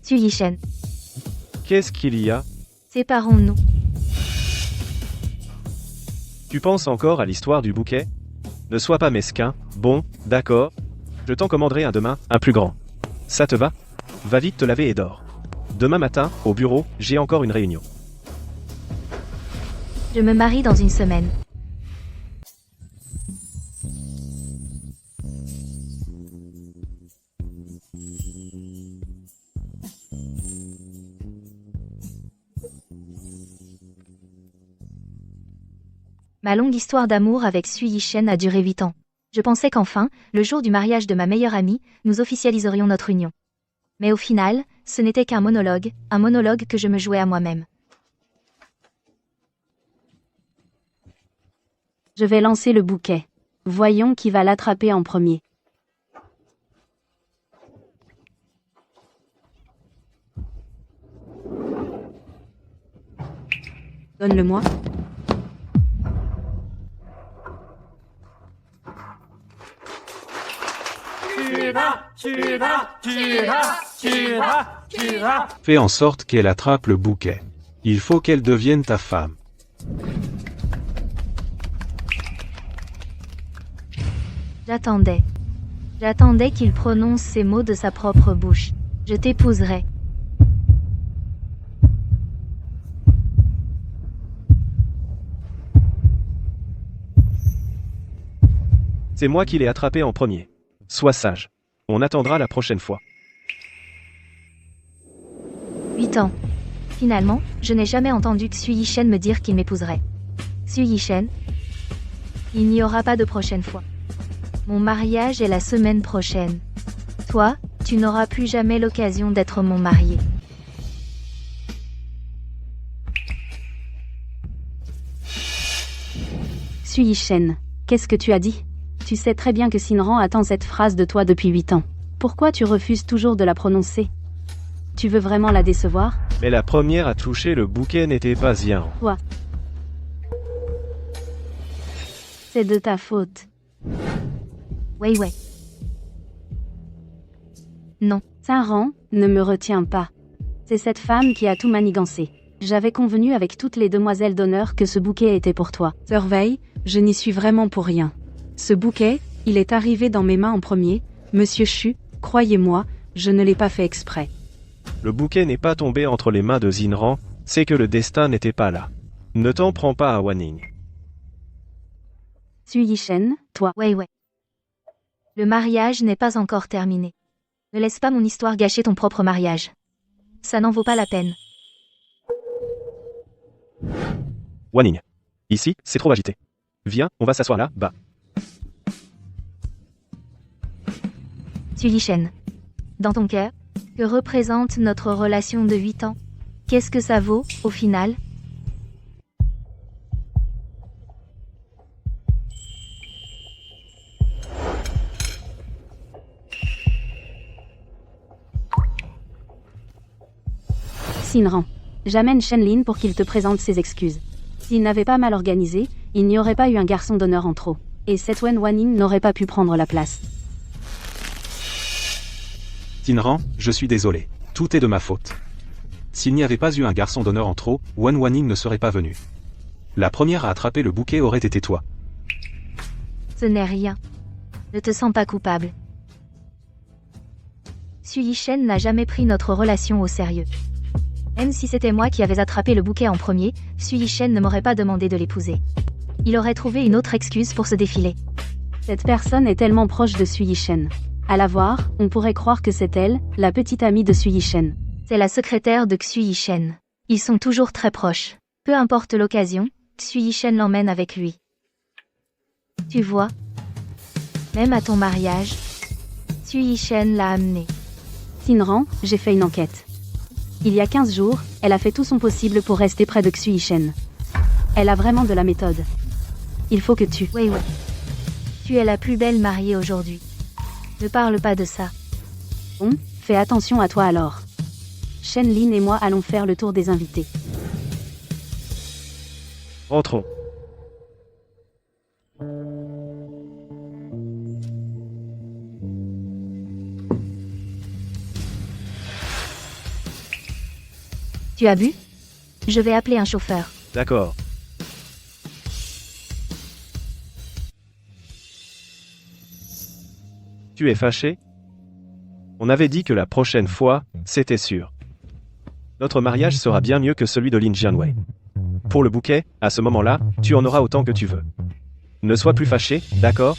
Su Yishen, Qu'est-ce qu'il y a? séparons-nous. Tu penses encore à l'histoire du bouquet? Ne sois pas mesquin. Bon, d'accord. Je t'en commanderai un demain, un plus grand. Ça te va? Va vite te laver et dors. Demain matin, au bureau, j'ai encore une réunion. Je me marie dans une semaine. Ma longue histoire d'amour avec Su Yishen a duré 8 ans. Je pensais qu'enfin, le jour du mariage de ma meilleure amie, nous officialiserions notre union. Mais au final, ce n'était qu'un monologue, un monologue que je me jouais à moi-même. Je vais lancer le bouquet. Voyons qui va l'attraper en premier. Donne-le-moi. Fais en sorte qu'elle attrape le bouquet. Il faut qu'elle devienne ta femme. J'attendais. J'attendais qu'il prononce ces mots de sa propre bouche. Je t'épouserai. C'est moi qui l'ai attrapé en premier. Sois sage. On attendra la prochaine fois. 8 ans. Finalement, je n'ai jamais entendu Su Yishen me dire qu'il m'épouserait. Su Yishen, il n'y aura pas de prochaine fois. Mon mariage est la semaine prochaine. Toi, tu n'auras plus jamais l'occasion d'être mon marié. Su Yishen, qu'est-ce que tu as dit? Tu sais très bien que Sinran attend cette phrase de toi depuis 8 ans. Pourquoi tu refuses toujours de la prononcer? Tu veux vraiment la décevoir? Mais la première à toucher le bouquet n'était pas Zian. Toi. C'est de ta faute. Ouais. Non. Sinran, ne me retiens pas. C'est cette femme qui a tout manigancé. J'avais convenu avec toutes les demoiselles d'honneur que ce bouquet était pour toi. Surveille, je n'y suis vraiment pour rien. Ce bouquet, il est arrivé dans mes mains en premier, Monsieur Chu, croyez-moi, je ne l'ai pas fait exprès. Le bouquet n'est pas tombé entre les mains de Zinran, c'est que le destin n'était pas là. Ne t'en prends pas à Wanning. Su Yishen, toi. Ouais. Le mariage n'est pas encore terminé. Ne laisse pas mon histoire gâcher ton propre mariage. Ça n'en vaut pas la peine. Wanning. Ici, c'est trop agité. Viens, on va s'asseoir là, bas. Su Yishen. Dans ton cœur, que représente notre relation de 8 ans? Qu'est-ce que ça vaut, au final? Sinran. J'amène Shenlin pour qu'il te présente ses excuses. S'il n'avait pas mal organisé, il n'y aurait pas eu un garçon d'honneur en trop. Et cette Wen Wanning n'aurait pas pu prendre la place. Tinran, je suis désolé. Tout est de ma faute. S'il n'y avait pas eu un garçon d'honneur en trop, Wan Wanning ne serait pas venu. La première à attraper le bouquet aurait été toi. Ce n'est rien. Ne te sens pas coupable. Su Yishen n'a jamais pris notre relation au sérieux. Même si c'était moi qui avais attrapé le bouquet en premier, Su Yishen ne m'aurait pas demandé de l'épouser. Il aurait trouvé une autre excuse pour se défiler. Cette personne est tellement proche de Su Yishen. À la voir, on pourrait croire que c'est elle, la petite amie de Su Yishen. C'est la secrétaire de Xu Yishen. Ils sont toujours très proches. Peu importe l'occasion, Xu Yishen l'emmène avec lui. Tu vois, même à ton mariage, Xu Yishen l'a amené. Sinran, j'ai fait une enquête. Il y a 15 jours, elle a fait tout son possible pour rester près de Xu Yishen. Elle a vraiment de la méthode. Il faut que tu... Ouais. Tu es la plus belle mariée aujourd'hui. Ne parle pas de ça. Bon, fais attention à toi alors. Shenlin et moi allons faire le tour des invités. Rentrons. Tu as bu? Je vais appeler un chauffeur. D'accord. Tu es fâché? On avait dit que la prochaine fois, c'était sûr. Notre mariage sera bien mieux que celui de Lin Jianwei. Pour le bouquet, à ce moment-là, tu en auras autant que tu veux. Ne sois plus fâché, d'accord?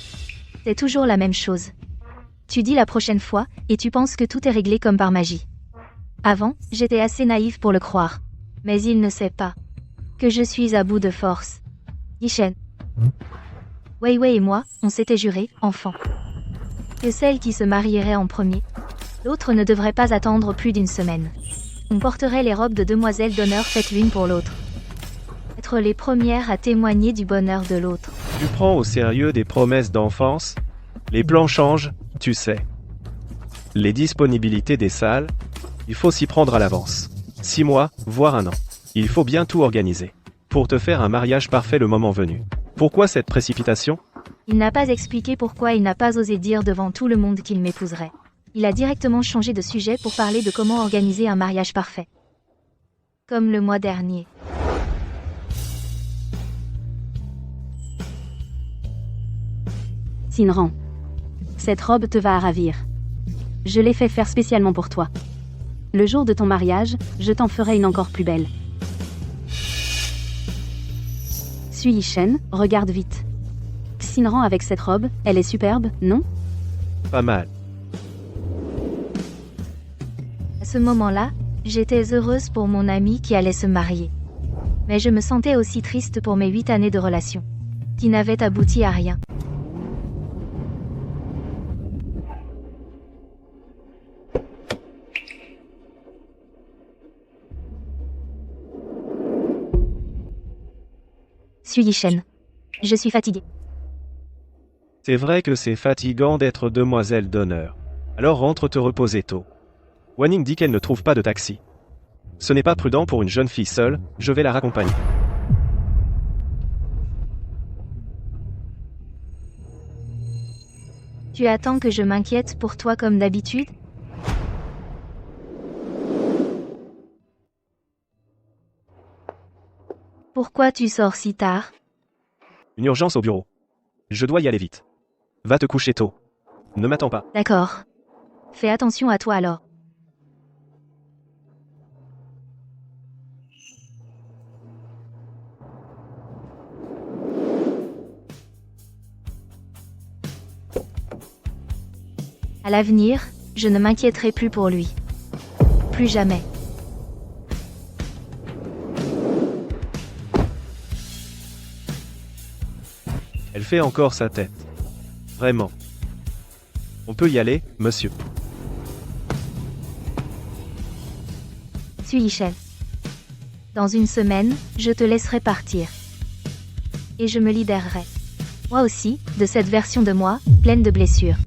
C'est toujours la même chose. Tu dis la prochaine fois, et tu penses que tout est réglé comme par magie. Avant, j'étais assez naïve pour le croire. Mais il ne sait pas que je suis à bout de force. Yishen. Wei Wei et moi, on s'était juré, enfant, que celle qui se marierait en premier, l'autre ne devrait pas attendre plus d'une semaine. On porterait les robes de demoiselles d'honneur faites l'une pour l'autre. Être les premières à témoigner du bonheur de l'autre. Tu prends au sérieux des promesses d'enfance? Les plans changent, tu sais. Les disponibilités des salles, il faut s'y prendre à l'avance. 6 mois, voire 1 an. Il faut bien tout organiser. Pour te faire un mariage parfait le moment venu. Pourquoi cette précipitation? Il n'a pas expliqué pourquoi il n'a pas osé dire devant tout le monde qu'il m'épouserait. Il a directement changé de sujet pour parler de comment organiser un mariage parfait. Comme le mois dernier. Sinran. Cette robe te va à ravir. Je l'ai fait faire spécialement pour toi. Le jour de ton mariage, je t'en ferai une encore plus belle. Suis Yishen, regarde vite. Xinran avec cette robe, elle est superbe, non? Pas mal. À ce moment-là, j'étais heureuse pour mon ami qui allait se marier. Mais je me sentais aussi triste pour mes 8 années de relation, qui n'avaient abouti à rien. Suis Yishen. Je suis fatiguée. C'est vrai que c'est fatigant d'être demoiselle d'honneur. Alors rentre te reposer tôt. Wanning dit qu'elle ne trouve pas de taxi. Ce n'est pas prudent pour une jeune fille seule, je vais la raccompagner. Tu attends que je m'inquiète pour toi comme d'habitude? Pourquoi tu sors si tard? Une urgence au bureau. Je dois y aller vite. Va te coucher tôt. Ne m'attends pas. D'accord. Fais attention à toi alors. À l'avenir, je ne m'inquiéterai plus pour lui. Plus jamais. Elle fait encore sa tête. Vraiment. On peut y aller, monsieur. Suis Yishen. Dans une semaine, je te laisserai partir. Et je me libérerai. Moi aussi, de cette version de moi, pleine de blessures.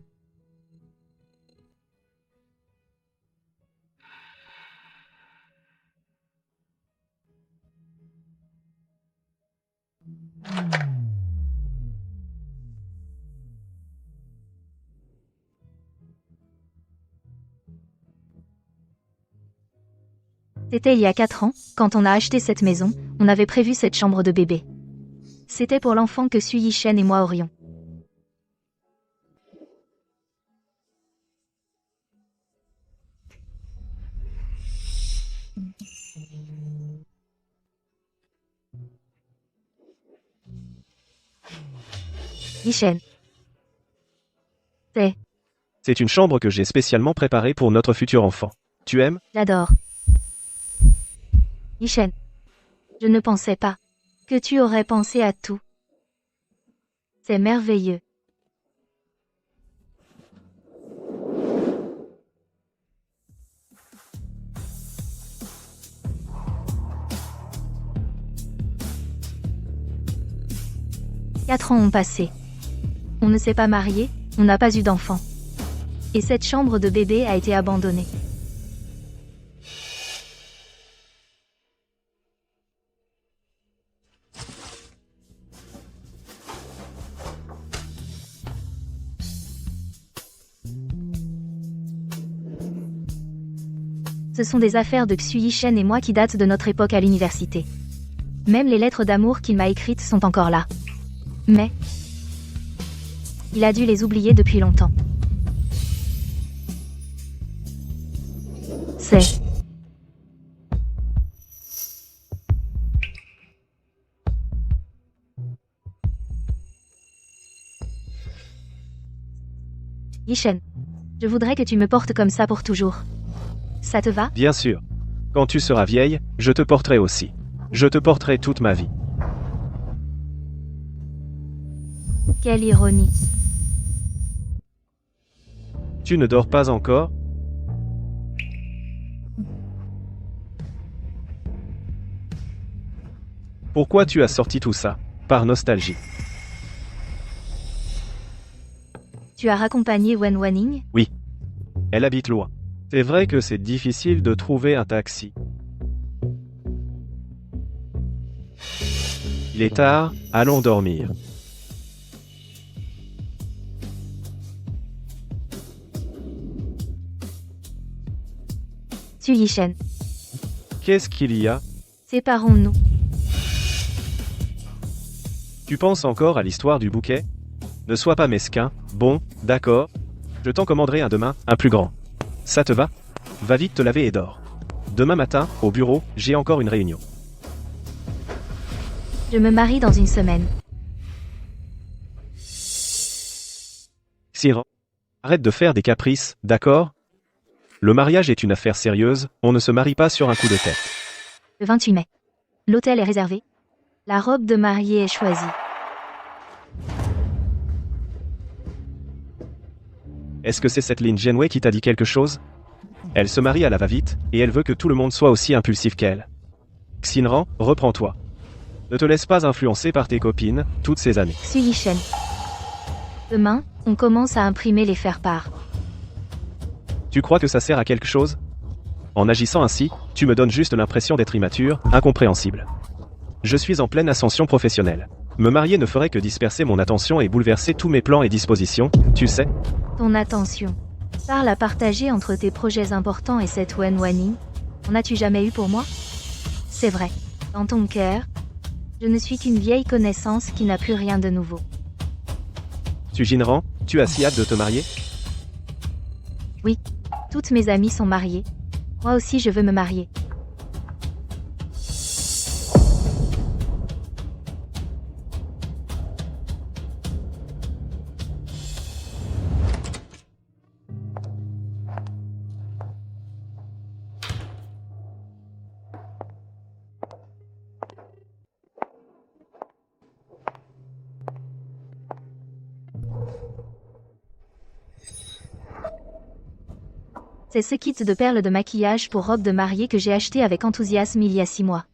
C'était il y a 4 ans, quand on a acheté cette maison, on avait prévu cette chambre de bébé. C'était pour l'enfant que Sui Yishen et moi aurions. Yishen. C'est une chambre que j'ai spécialement préparée pour notre futur enfant. Tu aimes? J'adore. Yishen. Je ne pensais pas que tu aurais pensé à tout. C'est merveilleux. Quatre ans ont passé. On ne s'est pas marié, on n'a pas eu d'enfant. Et cette chambre de bébé a été abandonnée. Ce sont des affaires de Xu Yishen et moi qui datent de notre époque à l'université. Même les lettres d'amour qu'il m'a écrites sont encore là. Mais il a dû les oublier depuis longtemps. C'est... Yishen, je voudrais que tu me portes comme ça pour toujours. Ça te va? Bien sûr. Quand tu seras vieille, je te porterai aussi. Je te porterai toute ma vie. Quelle ironie. Tu ne dors pas encore? Pourquoi tu as sorti tout ça? Par nostalgie. Tu as raccompagné Wen Wanning? Oui. Elle habite loin. C'est vrai que c'est difficile de trouver un taxi. Il est tard, allons dormir. Xu Yishen, Qu'est-ce qu'il y a? séparons-nous. Tu penses encore à l'histoire du bouquet? Ne sois pas mesquin. Bon, d'accord. Je t'en commanderai un demain, un plus grand. Ça te va? Va vite te laver et dors. Demain matin, au bureau, j'ai encore une réunion. Je me marie dans une semaine. Siran, arrête de faire des caprices, d'accord? Le mariage est une affaire sérieuse, on ne se marie pas sur un coup de tête. Le 28 mai. L'hôtel est réservé. La robe de mariée est choisie. Est-ce que c'est cette Lin Jianwei qui t'a dit quelque chose? Elle se marie à la va-vite, et elle veut que tout le monde soit aussi impulsif qu'elle. Xinran, reprends-toi. Ne te laisse pas influencer par tes copines, toutes ces années. Xu Yishen. Demain, on commence à imprimer les faire-part. Tu crois que ça sert à quelque chose? En agissant ainsi, tu me donnes juste l'impression d'être immature, incompréhensible. Je suis en pleine ascension professionnelle. Me marier ne ferait que disperser mon attention et bouleverser tous mes plans et dispositions, tu sais. Ton attention. Parle à partager entre tes projets importants et cette Wen Wanning. En as-tu jamais eu pour moi? C'est vrai. Dans ton cœur, je ne suis qu'une vieille connaissance qui n'a plus rien de nouveau. Tu Jinran, tu as si hâte de te marier? Oui. Toutes mes amies sont mariées. Moi aussi je veux me marier. C'est ce kit de perles de maquillage pour robe de mariée que j'ai acheté avec enthousiasme il y a 6 mois.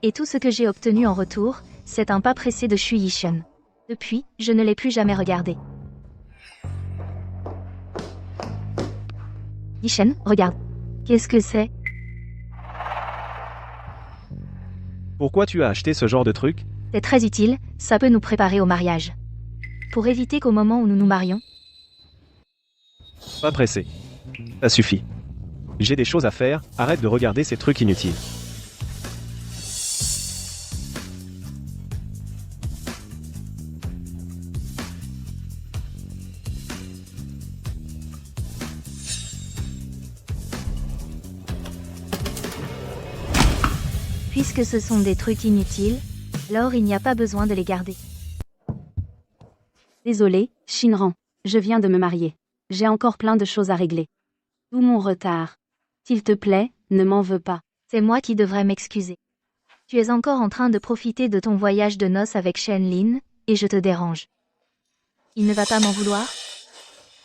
Et tout ce que j'ai obtenu en retour, c'est un pas pressé de Xu Yishen. Depuis, je ne l'ai plus jamais regardé. Yishen, regarde. Qu'est-ce que c'est? Pourquoi tu as acheté ce genre de truc? C'est très utile, ça peut nous préparer au mariage. Pour éviter qu'au moment où nous nous marions, Pas pressé. Ça suffit. J'ai des choses à faire, arrête de regarder ces trucs inutiles. puisque ce sont des trucs inutiles, alors il n'y a pas besoin de les garder. Désolé, Shinran. Je viens de me marier. J'ai encore plein de choses à régler. D'où mon retard. S'il te plaît, ne m'en veux pas. C'est moi qui devrais m'excuser. Tu es encore en train de profiter de ton voyage de noces avec Shenlin, et je te dérange. Il ne va pas m'en vouloir?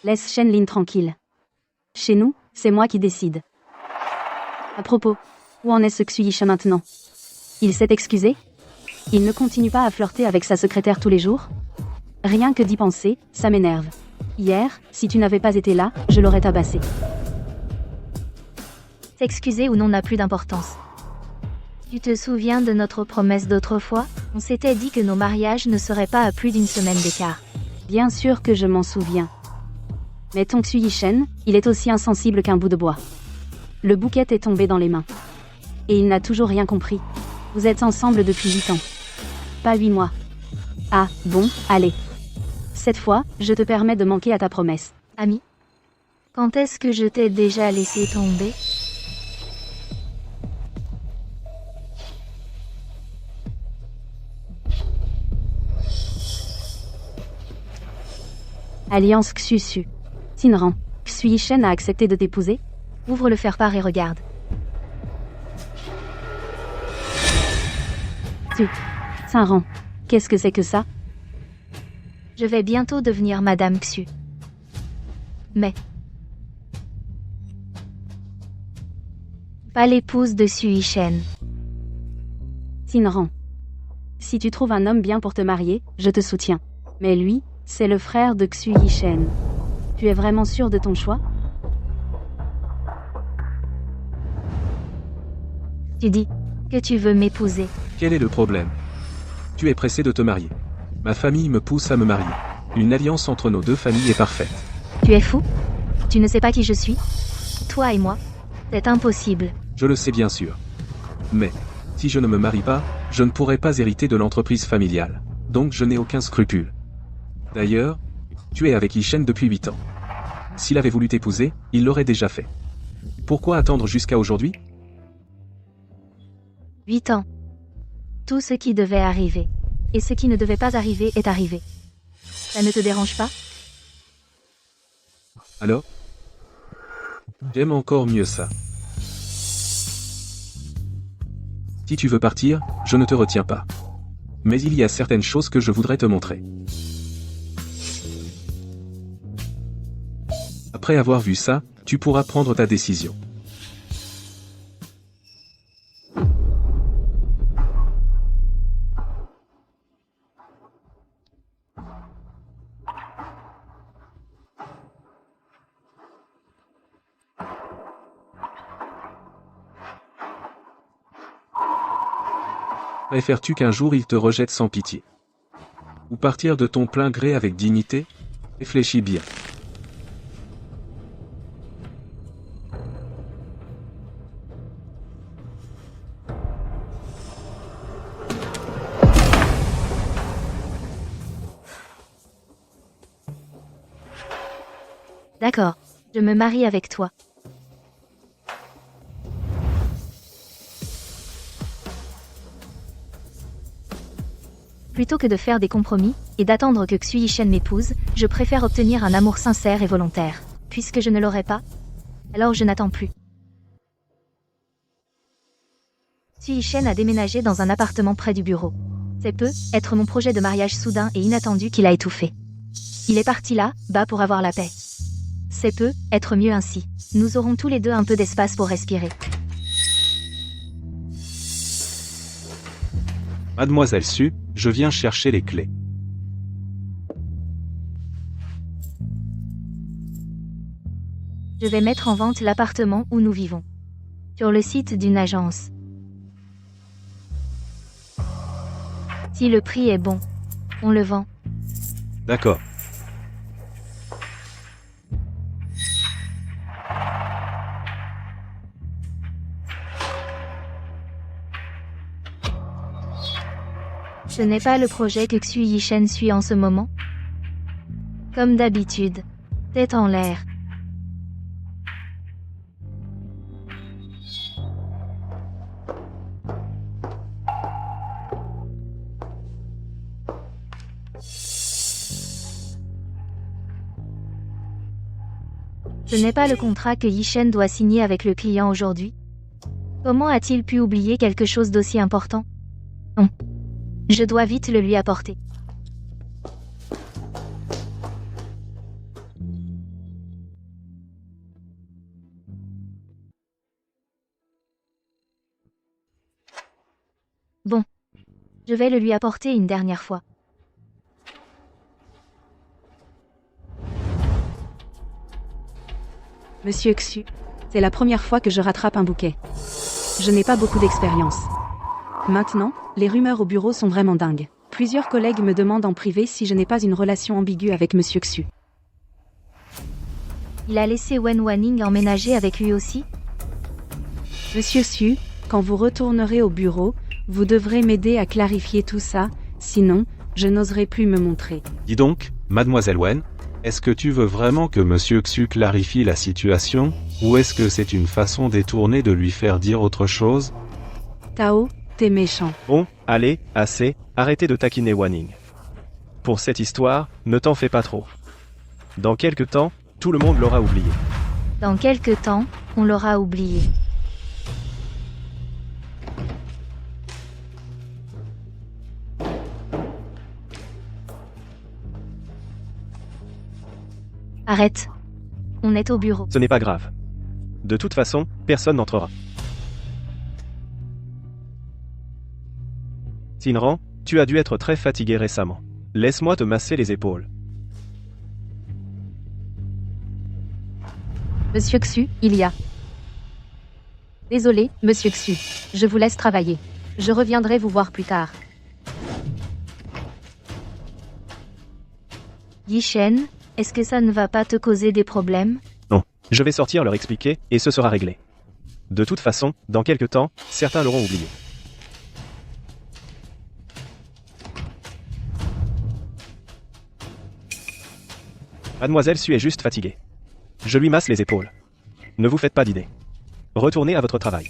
Laisse Shenlin tranquille. Chez nous, c'est moi qui décide. À propos, où en est ce Xu Yishen maintenant? Il s'est excusé? Il ne continue pas à flirter avec sa secrétaire tous les jours? Rien que d'y penser, ça m'énerve. Hier, si tu n'avais pas été là, je l'aurais tabassé. S'excuser ou non n'a plus d'importance. Tu te souviens de notre promesse d'autrefois? On s'était dit que nos mariages ne seraient pas à plus d'une semaine d'écart. Bien sûr que je m'en souviens. Mais ton Xu Yishen, il est aussi insensible qu'un bout de bois. Le bouquet est tombé dans les mains. Et il n'a toujours rien compris. Vous êtes ensemble depuis 8 ans. Pas 8 mois. Ah, bon, allez. Cette fois, je te permets de manquer à ta promesse. Ami, quand est-ce que je t'ai déjà laissé tomber? Alliance Xusu. Sinran. Xu Yishen a accepté de t'épouser? Ouvre le faire-part et regarde. Sinran. Qu'est-ce que c'est que ça? Je vais bientôt devenir Madame Xu. Mais pas l'épouse de Xu Yishen. Sinran. Si tu trouves un homme bien pour te marier, je te soutiens. Mais lui, c'est le frère de Xu Yishen. Tu es vraiment sûr de ton choix? Tu dis que tu veux m'épouser. Quel est le problème? Tu es pressé de te marier. Ma famille me pousse à me marier. Une alliance entre nos deux familles est parfaite. Tu es fou? Tu ne sais pas qui je suis? Toi et moi? C'est impossible. Je le sais bien sûr. Mais, si je ne me marie pas, je ne pourrai pas hériter de l'entreprise familiale. Donc je n'ai aucun scrupule. D'ailleurs, tu es avec Yishen depuis 8 ans. S'il avait voulu t'épouser, il l'aurait déjà fait. Pourquoi attendre jusqu'à aujourd'hui? 8 ans. Tout ce qui devait arriver. Et ce qui ne devait pas arriver est arrivé. Ça ne te dérange pas? Alors? J'aime encore mieux ça. Si tu veux partir, je ne te retiens pas. Mais il y a certaines choses que je voudrais te montrer. Après avoir vu ça, tu pourras prendre ta décision. Préfères-tu qu'un jour il te rejette sans pitié? Ou partir de ton plein gré avec dignité? Réfléchis bien. D'accord. Je me marie avec toi. Plutôt que de faire des compromis, et d'attendre que Xu Yishen m'épouse, je préfère obtenir un amour sincère et volontaire. Puisque je ne l'aurai pas, alors je n'attends plus. Xu Yishen a déménagé dans un appartement près du bureau. C'est peu, être mon projet de mariage soudain et inattendu qui l'a étouffé. Il est parti là, bas pour avoir la paix. C'est peu, être mieux ainsi. Nous aurons tous les deux un peu d'espace pour respirer. Mademoiselle Su, je viens chercher les clés. Je vais mettre en vente l'appartement où nous vivons. Sur le site d'une agence. Si le prix est bon, on le vend. D'accord. Ce n'est pas le projet que Xu Yishen suit en ce moment? Comme d'habitude. Tête en l'air. Ce n'est pas le contrat que Yishen doit signer avec le client aujourd'hui? Comment a-t-il pu oublier quelque chose d'aussi important? Non. Je dois vite le lui apporter. Bon. Je vais le lui apporter une dernière fois. Monsieur Xu, c'est la première fois que je rattrape un bouquet. Je n'ai pas beaucoup d'expérience. Maintenant, les rumeurs au bureau sont vraiment dingues. Plusieurs collègues me demandent en privé si je n'ai pas une relation ambiguë avec Monsieur Xu. Il a laissé Wen Wanning emménager avec lui aussi? Monsieur Su, quand vous retournerez au bureau, vous devrez m'aider à clarifier tout ça, sinon, je n'oserai plus me montrer. Dis donc, mademoiselle Wen, est-ce que tu veux vraiment que monsieur Xu clarifie la situation, ou est-ce que c'est une façon détournée de lui faire dire autre chose? Tao, t'es méchant. Bon, allez, assez, arrêtez de taquiner Wanning. Pour cette histoire, ne t'en fais pas trop. Dans quelque temps, tout le monde l'aura oublié. Dans quelque temps, on l'aura oublié. Arrête. On est au bureau. Ce n'est pas grave. De toute façon, personne n'entrera. Sinran, tu as dû être très fatigué récemment. Laisse-moi te masser les épaules. Monsieur Xu, il y a. Désolé, Monsieur Xu. Je vous laisse travailler. Je reviendrai vous voir plus tard. Yi Shen, est-ce que ça ne va pas te causer des problèmes? Non, je vais sortir leur expliquer, et ce sera réglé. De toute façon, dans quelque temps, certains l'auront oublié. Mademoiselle Su est juste fatiguée. Je lui masse les épaules. Ne vous faites pas d'idées. Retournez à votre travail.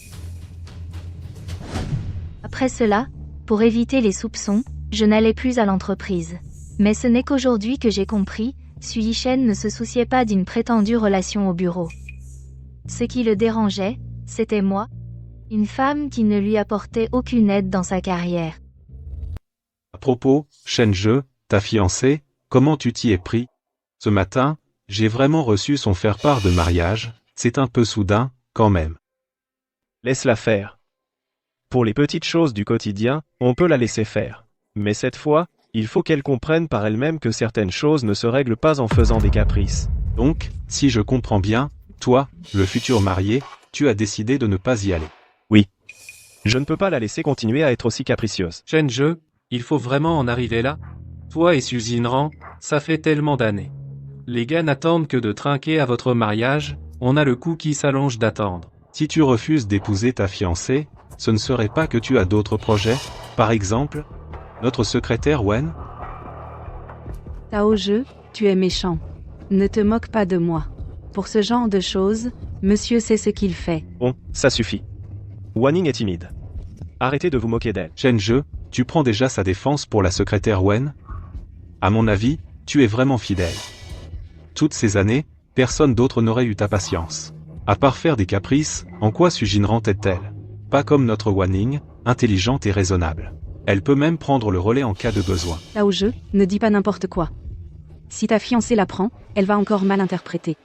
Après cela, pour éviter les soupçons, je n'allais plus à l'entreprise. Mais ce n'est qu'aujourd'hui que j'ai compris, Su Yishen ne se souciait pas d'une prétendue relation au bureau. Ce qui le dérangeait, c'était moi, une femme qui ne lui apportait aucune aide dans sa carrière. À propos, Shen Je, ta fiancée, comment tu t'y es pris? Ce matin, j'ai vraiment reçu son faire-part de mariage, c'est un peu soudain, quand même. Laisse-la faire. Pour les petites choses du quotidien, on peut la laisser faire. Mais cette fois, il faut qu'elle comprenne par elle-même que certaines choses ne se règlent pas en faisant des caprices. Donc, si je comprends bien, toi, le futur marié, tu as décidé de ne pas y aller. Oui. Je ne peux pas la laisser continuer à être aussi capricieuse. Shen Je, il faut vraiment en arriver là? Toi et Su Jinran, ça fait tellement d'années. Les gars n'attendent que de trinquer à votre mariage, on a le coup qui s'allonge d'attendre. Si tu refuses d'épouser ta fiancée, ce ne serait pas que tu as d'autres projets, par exemple, notre secrétaire Wen? Tao Je, tu es méchant. Ne te moque pas de moi. Pour ce genre de choses, monsieur sait ce qu'il fait. Bon, ça suffit. Wanning est timide. Arrêtez de vous moquer d'elle. Shen Je, tu prends déjà sa défense pour la secrétaire Wen? À mon avis, tu es vraiment fidèle. Toutes ces années, personne d'autre n'aurait eu ta patience. À part faire des caprices, en quoi Su Jinran t'aide-t-elle? Pas comme notre Wanning, intelligente et raisonnable. Elle peut même prendre le relais en cas de besoin. Tao Je, ne dis pas n'importe quoi. Si ta fiancée l'apprend, elle va encore mal interpréter.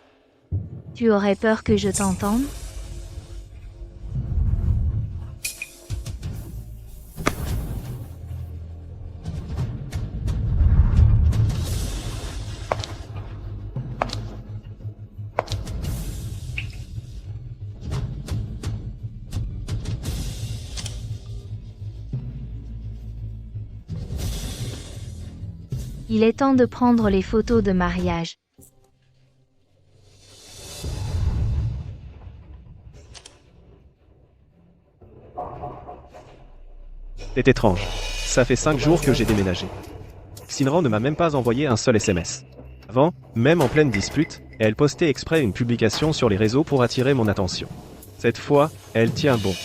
Tu aurais peur que je t'entende? Il est temps de prendre les photos de mariage. C'est étrange. Ça fait 5 jours que j'ai déménagé. Sinran ne m'a même pas envoyé un seul SMS. Avant, même en pleine dispute, elle postait exprès une publication sur les réseaux pour attirer mon attention. Cette fois, elle tient bon.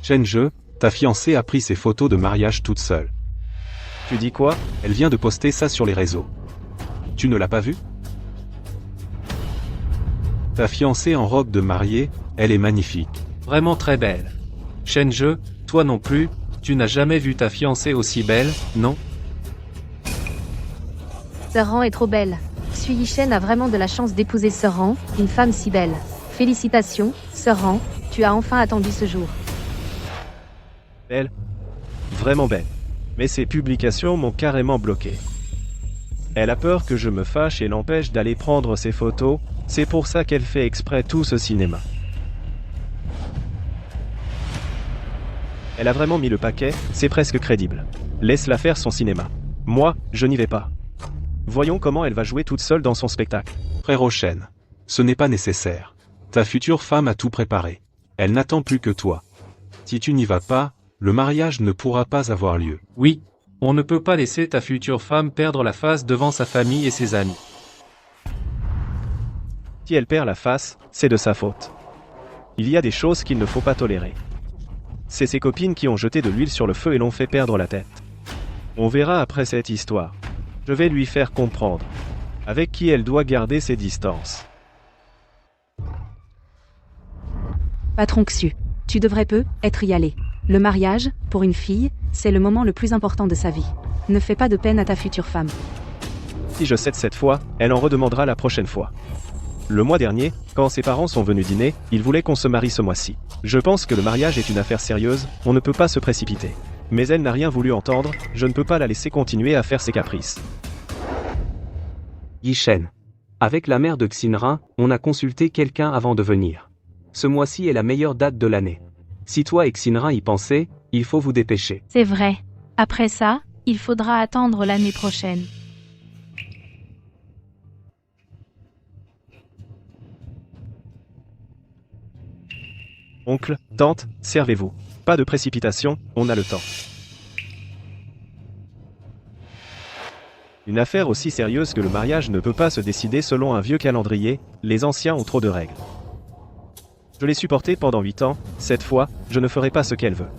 Shen Je, ta fiancée a pris ses photos de mariage toute seule. Tu dis quoi? Elle vient de poster ça sur les réseaux. Tu ne l'as pas vu? Ta fiancée en robe de mariée, elle est magnifique. Vraiment très belle. Shen Je, toi non plus, tu n'as jamais vu ta fiancée aussi belle, non? Sœur Han est trop belle. Su Yishen a vraiment de la chance d'épouser Sœur Han, une femme si belle. Félicitations, Sœur Han, tu as enfin attendu ce jour. Belle. Vraiment belle. Mais ces publications m'ont carrément bloqué. Elle a peur que je me fâche et l'empêche d'aller prendre ses photos, c'est pour ça qu'elle fait exprès tout ce cinéma. Elle a vraiment mis le paquet, c'est presque crédible. Laisse-la faire son cinéma. Moi, je n'y vais pas. Voyons comment elle va jouer toute seule dans son spectacle. Frérot Shen, ce n'est pas nécessaire. Ta future femme a tout préparé. Elle n'attend plus que toi. Si tu n'y vas pas, le mariage ne pourra pas avoir lieu. Oui, on ne peut pas laisser ta future femme perdre la face devant sa famille et ses amis. Si elle perd la face, c'est de sa faute. Il y a des choses qu'il ne faut pas tolérer. C'est ses copines qui ont jeté de l'huile sur le feu et l'ont fait perdre la tête. On verra après cette histoire. Je vais lui faire comprendre avec qui elle doit garder ses distances. Patron Xu, tu devrais être y aller. Le mariage, pour une fille, c'est le moment le plus important de sa vie. Ne fais pas de peine à ta future femme. Si je cède cette fois, elle en redemandera la prochaine fois. Le mois dernier, quand ses parents sont venus dîner, ils voulaient qu'on se marie ce mois-ci. Je pense que le mariage est une affaire sérieuse, on ne peut pas se précipiter. Mais elle n'a rien voulu entendre, je ne peux pas la laisser continuer à faire ses caprices. Yishen. Avec la mère de Xinran, on a consulté quelqu'un avant de venir. Ce mois-ci est la meilleure date de l'année. Si toi et Xinran y pensez, il faut vous dépêcher. C'est vrai. Après ça, il faudra attendre l'année prochaine. Oncle, tante, servez-vous. Pas de précipitation, on a le temps. Une affaire aussi sérieuse que le mariage ne peut pas se décider selon un vieux calendrier, les anciens ont trop de règles. Je l'ai supportée pendant 8 ans, cette fois, je ne ferai pas ce qu'elle veut.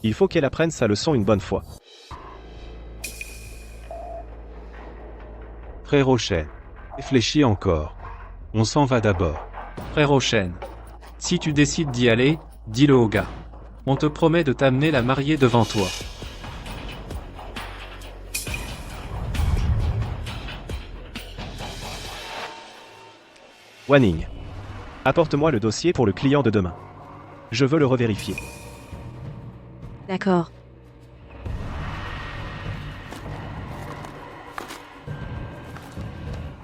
Il faut qu'elle apprenne sa leçon une bonne fois. Frère Ochen. Réfléchis encore. On s'en va d'abord. Frère Ochen. Si tu décides d'y aller, dis-le au gars. On te promet de t'amener la mariée devant toi. Wanning. Apporte-moi le dossier pour le client de demain. Je veux le revérifier. D'accord.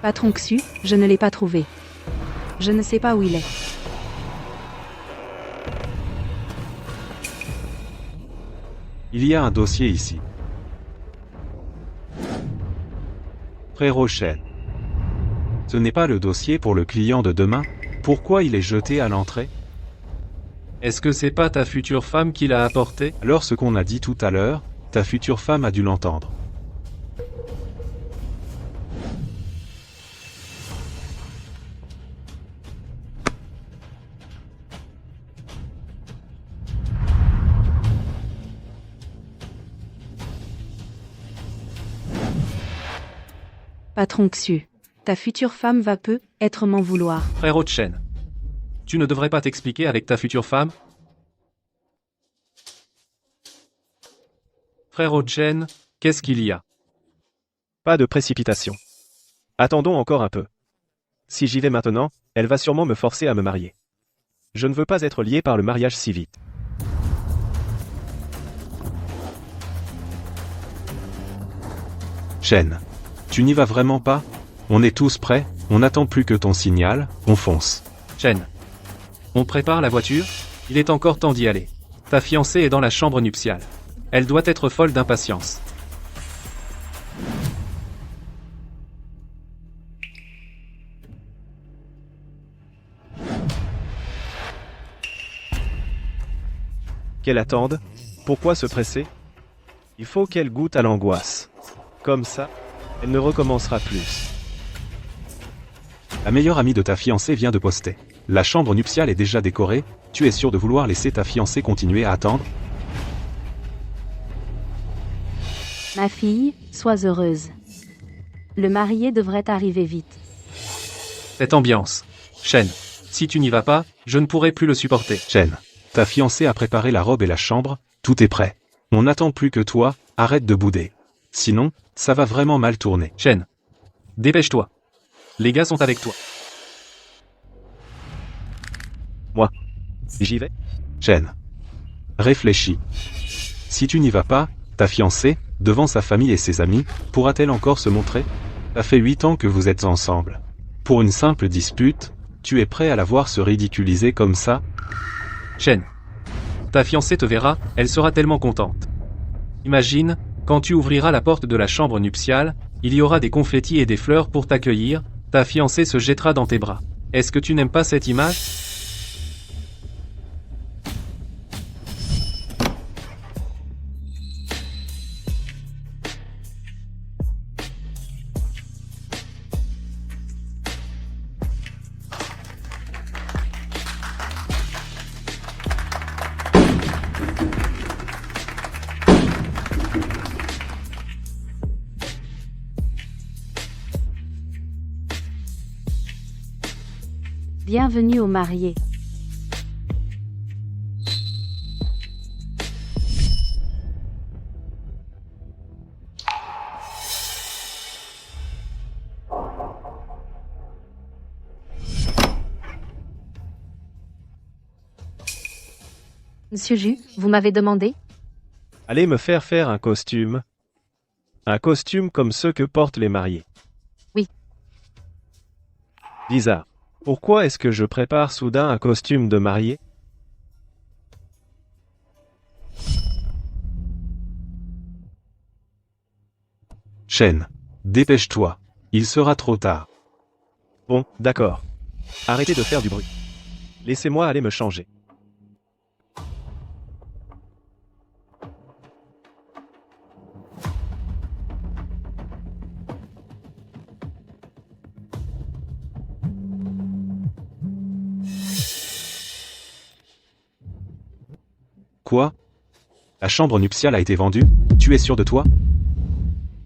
Patron Xu, je ne l'ai pas trouvé. Je ne sais pas où il est. Il y a un dossier ici. Frère Ochen. Ce n'est pas le dossier pour le client de demain? Pourquoi il est jeté à l'entrée? Est-ce que c'est pas ta future femme qui l'a apporté? Alors ce qu'on a dit tout à l'heure, ta future femme a dû l'entendre. Patron Xu, ta future femme va être m'en vouloir. Frère Ochen. Tu ne devrais pas t'expliquer avec ta future femme? Frère Ochen, qu'est-ce qu'il y a? Pas de précipitation. Attendons encore un peu. Si j'y vais maintenant, elle va sûrement me forcer à me marier. Je ne veux pas être lié par le mariage si vite. Shen. Tu n'y vas vraiment pas? On est tous prêts, on n'attend plus que ton signal, on fonce. Chen. On prépare la voiture? Il est encore temps d'y aller. Ta fiancée est dans la chambre nuptiale. Elle doit être folle d'impatience. Qu'elle attende? Pourquoi se presser? Il faut qu'elle goûte à l'angoisse. Comme ça, elle ne recommencera plus. La meilleure amie de ta fiancée vient de poster. La chambre nuptiale est déjà décorée, tu es sûr de vouloir laisser ta fiancée continuer à attendre? Ma fille, sois heureuse. Le marié devrait arriver vite. Cette ambiance. Shen. Si tu n'y vas pas, je ne pourrai plus le supporter. Shen. Ta fiancée a préparé la robe et la chambre, tout est prêt. On n'attend plus que toi, arrête de bouder. Sinon, ça va vraiment mal tourner. Shen. Dépêche-toi. Les gars sont avec toi. Moi. J'y vais? Shen. Réfléchis. Si tu n'y vas pas, ta fiancée, devant sa famille et ses amis, pourra-t-elle encore se montrer? Ça fait 8 ans que vous êtes ensemble. Pour une simple dispute, tu es prêt à la voir se ridiculiser comme ça? Shen. Ta fiancée te verra, elle sera tellement contente. Imagine, quand tu ouvriras la porte de la chambre nuptiale, il y aura des confettis et des fleurs pour t'accueillir, ta fiancée se jettera dans tes bras. Est-ce que tu n'aimes pas cette image? Bienvenue aux mariés. Monsieur Ju, vous m'avez demandé? Allez me faire faire un costume. Un costume comme ceux que portent les mariés. Oui. Bizarre. Pourquoi est-ce que je prépare soudain un costume de mariée? Shen, dépêche-toi. Il sera trop tard. Bon, d'accord. Arrêtez de faire du bruit. Laissez-moi aller me changer. Quoi? La chambre nuptiale a été vendue? Tu es sûr de toi?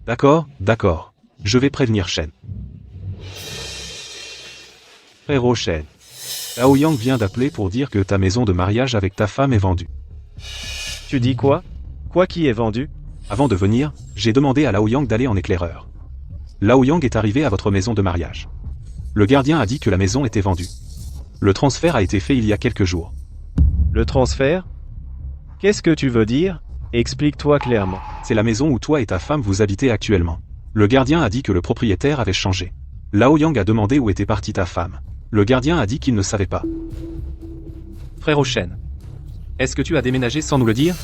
D'accord, d'accord. Je vais prévenir Shen. Frérot Shen. Lao Yang vient d'appeler pour dire que ta maison de mariage avec ta femme est vendue. Tu dis quoi? Quoi qui est vendu? Avant de venir, j'ai demandé à Lao Yang d'aller en éclaireur. Lao Yang est arrivé à votre maison de mariage. Le gardien a dit que la maison était vendue. Le transfert a été fait il y a quelques jours. Le transfert? Qu'est-ce que tu veux dire? Explique-toi clairement. C'est la maison où toi et ta femme vous habitez actuellement. Le gardien a dit que le propriétaire avait changé. Lao Yang a demandé où était partie ta femme. Le gardien a dit qu'il ne savait pas. Frère Shen, est-ce que tu as déménagé sans nous le dire?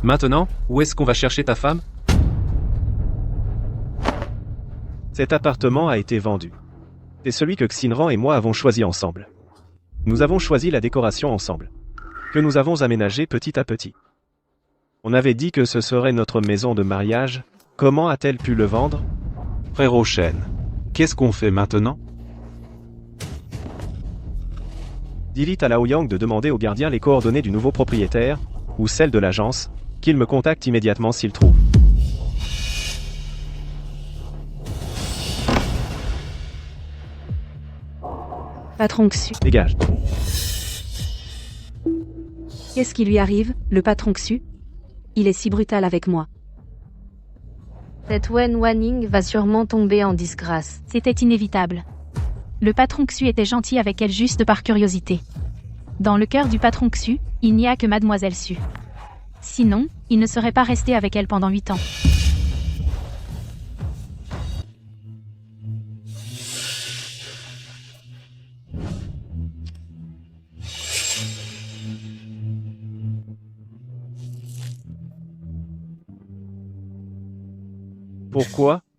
Maintenant, où est-ce qu'on va chercher ta femme? Cet appartement a été vendu. C'est celui que Xinran et moi avons choisi ensemble. Nous avons choisi la décoration ensemble. Que nous avons aménagé petit à petit. On avait dit que ce serait notre maison de mariage. Comment a-t-elle pu le vendre? Frérot Shen, qu'est-ce qu'on fait maintenant? Dis vite à Lao Yang de demander au gardien les coordonnées du nouveau propriétaire, ou celles de l'agence, qu'il me contacte immédiatement s'il trouve. Patron Xu. Dégage. Qu'est-ce qui lui arrive, le patron Xu? Il est si brutal avec moi. Cette Wen Wanning va sûrement tomber en disgrâce. C'était inévitable. Le patron Xu était gentil avec elle juste par curiosité. Dans le cœur du patron Xu, il n'y a que Mademoiselle Su. Sinon, il ne serait pas resté avec elle pendant 8 ans.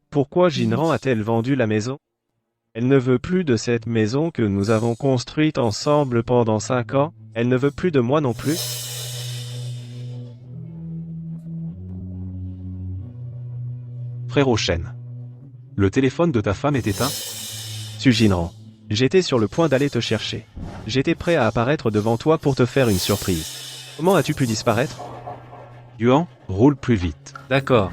Pourquoi Jinran a-t-elle vendu la maison? Elle ne veut plus de cette maison que nous avons construite ensemble pendant 5 ans, elle ne veut plus de moi non plus. Frérot Shen. Le téléphone de ta femme est éteint? Su Jinran. J'étais sur le point d'aller te chercher. J'étais prêt à apparaître devant toi pour te faire une surprise. Comment as-tu pu disparaître? Yuan, roule plus vite. D'accord.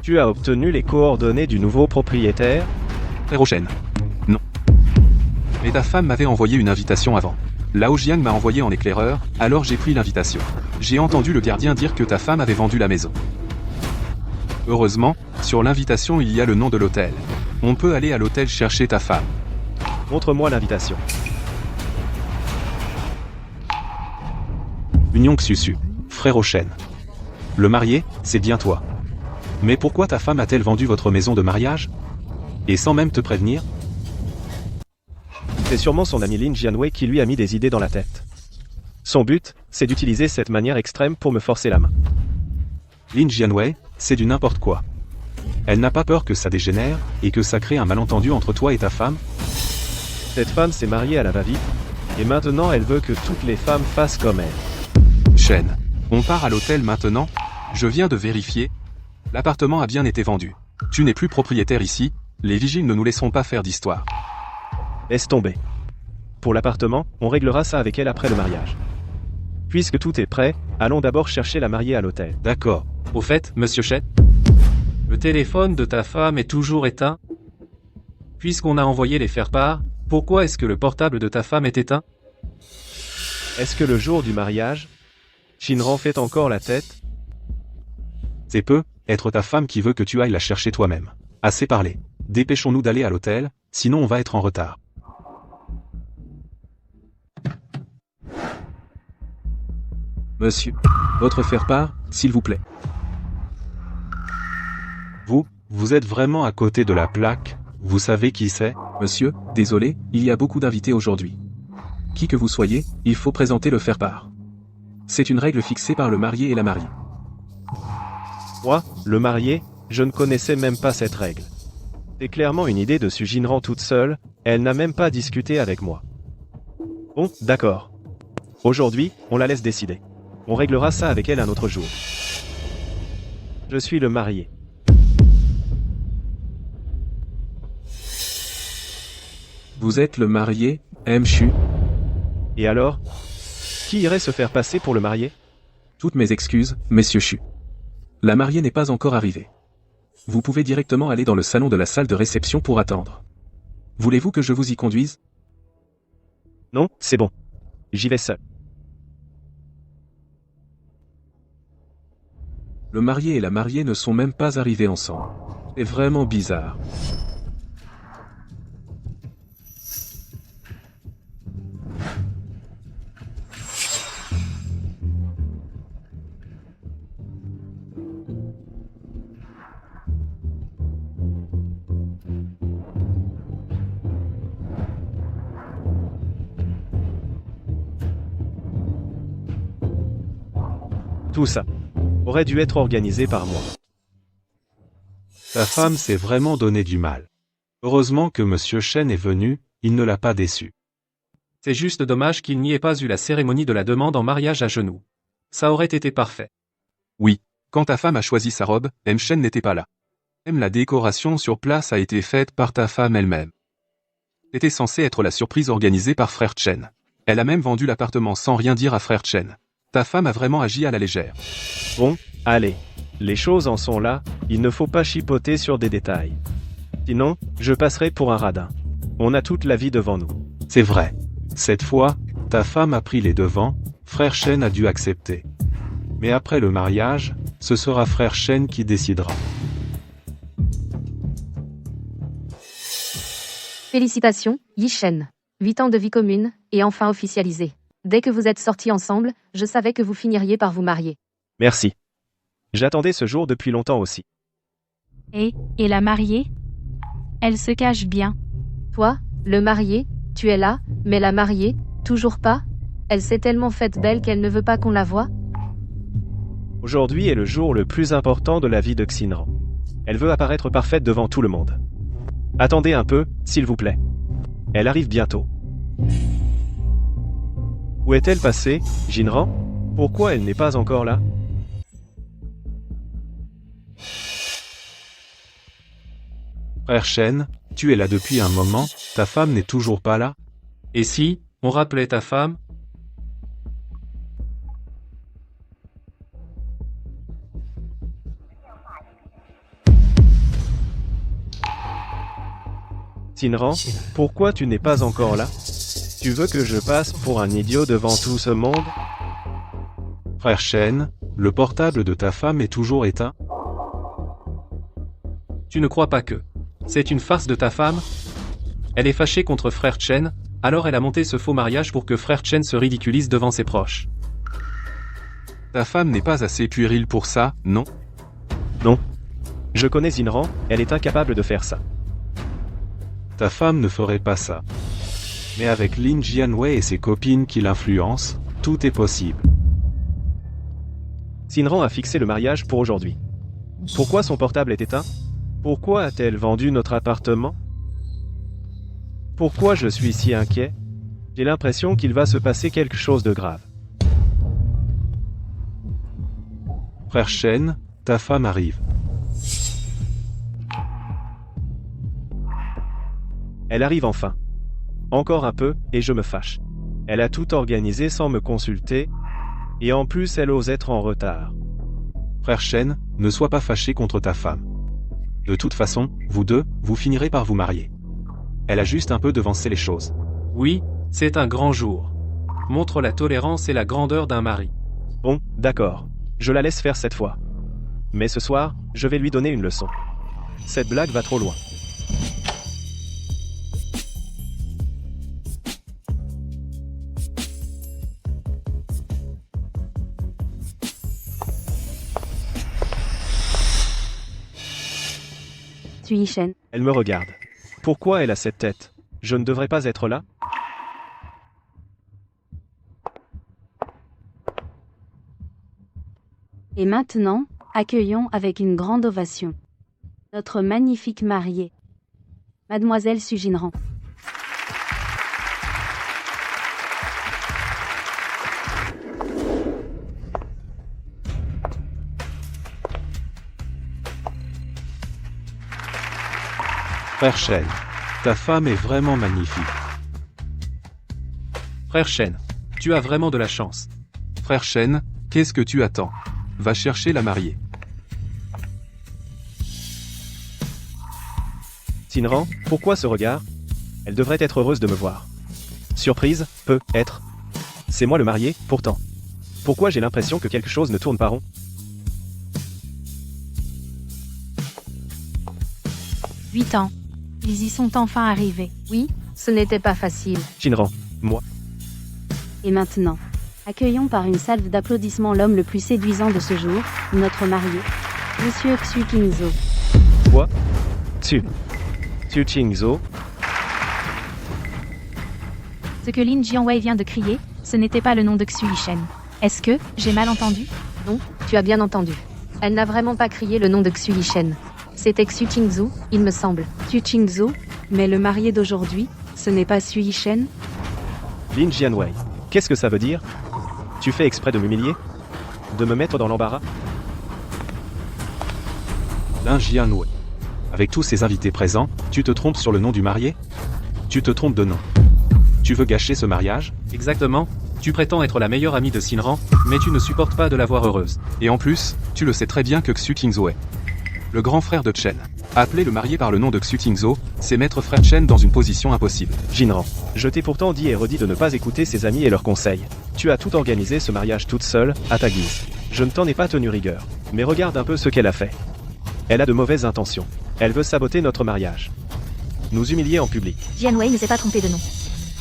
Tu as obtenu les coordonnées du nouveau propriétaire? Frérot Shen. Non. Mais ta femme m'avait envoyé une invitation avant. Lao Jiang m'a envoyé en éclaireur, alors j'ai pris l'invitation. J'ai entendu le gardien dire que ta femme avait vendu la maison. Heureusement, sur l'invitation il y a le nom de l'hôtel. On peut aller à l'hôtel chercher ta femme. Montre-moi l'invitation. Union Xusu. Frérot Shen. Le marié, c'est bien toi. Mais pourquoi ta femme a-t-elle vendu votre maison de mariage? Et sans même te prévenir? C'est sûrement son ami Lin Jianwei qui lui a mis des idées dans la tête. Son but, c'est d'utiliser cette manière extrême pour me forcer la main. Lin Jianwei, c'est du n'importe quoi. Elle n'a pas peur que ça dégénère, et que ça crée un malentendu entre toi et ta femme? Cette femme s'est mariée à la va-vite, et maintenant elle veut que toutes les femmes fassent comme elle. Shen, on part à l'hôtel maintenant? Je viens de vérifier. L'appartement a bien été vendu. Tu n'es plus propriétaire ici, les vigiles ne nous laisseront pas faire d'histoire. Laisse tomber. Pour l'appartement, on réglera ça avec elle après le mariage. Puisque tout est prêt, allons d'abord chercher la mariée à l'hôtel. D'accord. Au fait, monsieur Chen, le téléphone de ta femme est toujours éteint? Puisqu'on a envoyé les faire-part, pourquoi est-ce que le portable de ta femme est éteint? Est-ce que le jour du mariage, Shinran fait encore la tête? C'est peu, être ta femme qui veut que tu ailles la chercher toi-même. Assez parlé. Dépêchons-nous d'aller à l'hôtel, sinon on va être en retard. Monsieur, votre faire-part, s'il vous plaît. Vous êtes vraiment à côté de la plaque, vous savez qui c'est? Monsieur, désolé, il y a beaucoup d'invités aujourd'hui. Qui que vous soyez, il faut présenter le faire-part. C'est une règle fixée par le marié et la mariée. Moi, le marié, je ne connaissais même pas cette règle. C'est clairement une idée de Su Jinran toute seule, elle n'a même pas discuté avec moi. Bon, d'accord. Aujourd'hui, on la laisse décider. On réglera ça avec elle un autre jour. Je suis le marié. Vous êtes le marié, M. Shu. Et alors? Qui irait se faire passer pour le marié? Toutes mes excuses, Monsieur Shu. La mariée n'est pas encore arrivée. Vous pouvez directement aller dans le salon de la salle de réception pour attendre. Voulez-vous que je vous y conduise? Non, c'est bon. J'y vais seul. Le marié et la mariée ne sont même pas arrivés ensemble. C'est vraiment bizarre. Tout ça aurait dû être organisé par moi. Ta femme s'est vraiment donné du mal. Heureusement que Monsieur Chen est venu, il ne l'a pas déçu. C'est juste dommage qu'il n'y ait pas eu la cérémonie de la demande en mariage à genoux. Ça aurait été parfait. Oui, quand ta femme a choisi sa robe, M. Chen n'était pas là. Même la décoration sur place a été faite par ta femme elle-même. C'était censé être la surprise organisée par Frère Chen. Elle a même vendu l'appartement sans rien dire à Frère Chen. Ta femme a vraiment agi à la légère. Bon, allez. Les choses en sont là, il ne faut pas chipoter sur des détails. Sinon, je passerai pour un radin. On a toute la vie devant nous. C'est vrai. Cette fois, ta femme a pris les devants, Frère Chen a dû accepter. Mais après le mariage, ce sera Frère Chen qui décidera. Félicitations, Yi Shen. 8 ans de vie commune, et enfin officialisé. Dès que vous êtes sortis ensemble, je savais que vous finiriez par vous marier. Merci. J'attendais ce jour depuis longtemps aussi. Et la mariée? Elle se cache bien. Toi, le marié, tu es là, mais la mariée, toujours pas? Elle s'est tellement faite belle qu'elle ne veut pas qu'on la voie? Aujourd'hui est le jour le plus important de la vie de Xinran. Elle veut apparaître parfaite devant tout le monde. Attendez un peu, s'il vous plaît. Elle arrive bientôt. Où est-elle passée, Jinran? Pourquoi elle n'est pas encore là? Frère Chen, tu es là depuis un moment, ta femme n'est toujours pas là? Et si, on rappelait ta femme? Xinran, pourquoi tu n'es pas encore là? Tu veux que je passe pour un idiot devant tout ce monde? Frère Chen, le portable de ta femme est toujours éteint? Tu ne crois pas que c'est une farce de ta femme? Elle est fâchée contre Frère Chen, alors elle a monté ce faux mariage pour que Frère Chen se ridiculise devant ses proches. Ta femme n'est pas assez puérile pour ça, non? Non. Je connais Xinran, elle est incapable de faire ça. Ta femme ne ferait pas ça. Mais avec Lin Jianwei et ses copines qui l'influencent, tout est possible. Xinran a fixé le mariage pour aujourd'hui. Pourquoi son portable est éteint? Pourquoi a-t-elle vendu notre appartement? Pourquoi je suis si inquiet? J'ai l'impression qu'il va se passer quelque chose de grave. Frère Chen, ta femme arrive. Elle arrive enfin. Encore un peu, et je me fâche. Elle a tout organisé sans me consulter. Et en plus, elle ose être en retard. Frère Shen, ne sois pas fâché contre ta femme. De toute façon, vous deux, vous finirez par vous marier. Elle a juste un peu devancé les choses. Oui, c'est un grand jour. Montre la tolérance et la grandeur d'un mari. Bon, d'accord. Je la laisse faire cette fois. Mais ce soir, je vais lui donner une leçon. Cette blague va trop loin. Sui Yishen. Elle me regarde. Pourquoi elle a cette tête? Je ne devrais pas être là? Et maintenant, accueillons avec une grande ovation notre magnifique mariée, Mademoiselle Su Jinran. Frère Shen, ta femme est vraiment magnifique. Frère Shen, tu as vraiment de la chance. Frère Shen, qu'est-ce que tu attends? Va chercher la mariée. Xinran, pourquoi ce regard? Elle devrait être heureuse de me voir. Surprise, peut-être. C'est moi le marié, pourtant. Pourquoi j'ai l'impression que quelque chose ne tourne pas rond? « 8 ans. Ils y sont enfin arrivés. Oui, ce n'était pas facile. Xinran, moi. Et maintenant, accueillons par une salve d'applaudissements l'homme le plus séduisant de ce jour, notre marié, Monsieur Xu Qingzhou. Quoi? Xu Qingzhou? Ce que Lin Jianwei vient de crier, ce n'était pas le nom de Xu Yishen. Est-ce que j'ai mal entendu? Non, tu as bien entendu. Elle n'a vraiment pas crié le nom de Xu Yishen. C'était Xu Qingzhou, il me semble. Xu Qingzhou, mais le marié d'aujourd'hui, ce n'est pas Sui Yishen? Lin Jianwei. Qu'est-ce que ça veut dire? Tu fais exprès de m'humilier? De me mettre dans l'embarras? Lin Jianwei. Avec tous ces invités présents, tu te trompes sur le nom du marié? Tu te trompes de nom. Tu veux gâcher ce mariage? Exactement. Tu prétends être la meilleure amie de Xinran, mais tu ne supportes pas de la voir heureuse. Et en plus, tu le sais très bien que Xu Qingzhou est le grand frère de Chen. Appeler le marié par le nom de Xu Qingzhou, c'est mettre frère Chen dans une position impossible. Jinran, je t'ai pourtant dit et redit de ne pas écouter ses amis et leurs conseils. Tu as tout organisé ce mariage toute seule, à ta guise. Je ne t'en ai pas tenu rigueur. Mais regarde un peu ce qu'elle a fait. Elle a de mauvaises intentions. Elle veut saboter notre mariage. Nous humilier en public. Jianwei ne s'est pas trompé de nom.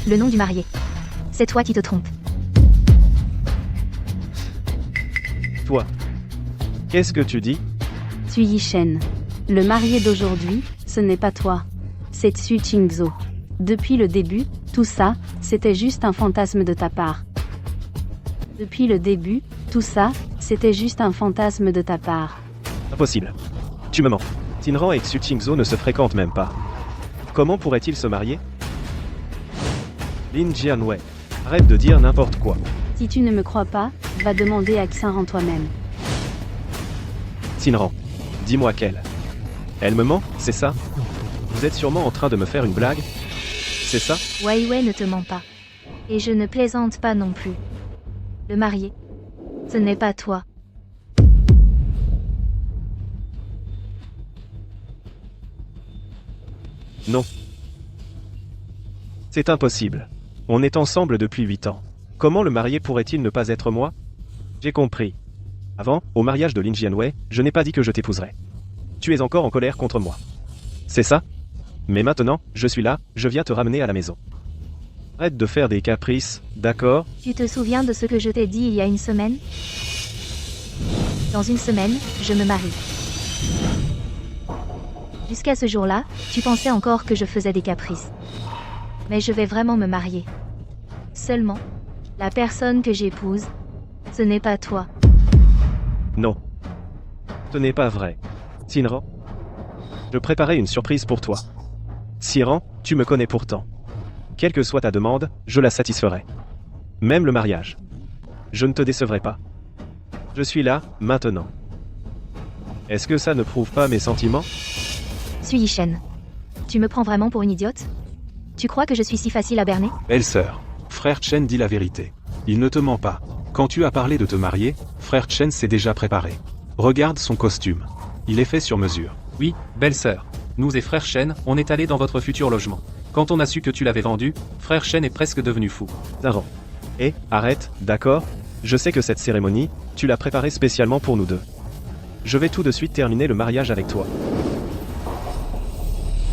Le nom du marié. C'est toi qui te trompes. Toi. Qu'est-ce que tu dis? Sui Yishen. Le marié d'aujourd'hui, ce n'est pas toi. C'est Xu Qingzhou. Depuis le début, tout ça, c'était juste un fantasme de ta part. Depuis le début, tout ça, c'était juste un fantasme de ta part. Impossible. Tu me mens. Xinran et Xu Qingzhou ne se fréquentent même pas. Comment pourraient-ils se marier? Lin Jianwei, arrête de dire n'importe quoi. Si tu ne me crois pas, va demander à Xinran toi-même. Xinran, dis-moi qu'elle. Elle me ment, c'est ça? Vous êtes sûrement en train de me faire une blague? C'est ça? Wei Wei ne te ment pas. Et je ne plaisante pas non plus. Le marié. Ce n'est pas toi. Non. C'est impossible. On est ensemble depuis 8 ans. Comment le marié pourrait-il ne pas être moi? J'ai compris. Avant, au mariage de Lin Jianwei, je n'ai pas dit que je t'épouserais. Tu es encore en colère contre moi. C'est ça? Mais maintenant, je suis là, je viens te ramener à la maison. Arrête de faire des caprices, d'accord? Tu te souviens de ce que je t'ai dit il y a une semaine? Dans une semaine, je me marie. Jusqu'à ce jour-là, tu pensais encore que je faisais des caprices. Mais je vais vraiment me marier. Seulement, la personne que j'épouse, ce n'est pas toi. Non. Ce n'est pas vrai. Xinran, je préparais une surprise pour toi. Xinran, tu me connais pourtant. Quelle que soit ta demande, je la satisferai. Même le mariage. Je ne te décevrai pas. Je suis là, maintenant. Est-ce que ça ne prouve pas mes sentiments? Sui Yishen. Tu me prends vraiment pour une idiote? Tu crois que je suis si facile à berner? Belle-sœur, frère Chen dit la vérité. Il ne te ment pas. Quand tu as parlé de te marier, frère Chen s'est déjà préparé. Regarde son costume. Il est fait sur mesure. Oui, belle-sœur. Nous et frère Shen, on est allés dans votre futur logement. Quand on a su que tu l'avais vendu, frère Shen est presque devenu fou. Zaran. Arrête, d'accord? Je sais que cette cérémonie, tu l'as préparée spécialement pour nous deux. Je vais tout de suite terminer le mariage avec toi.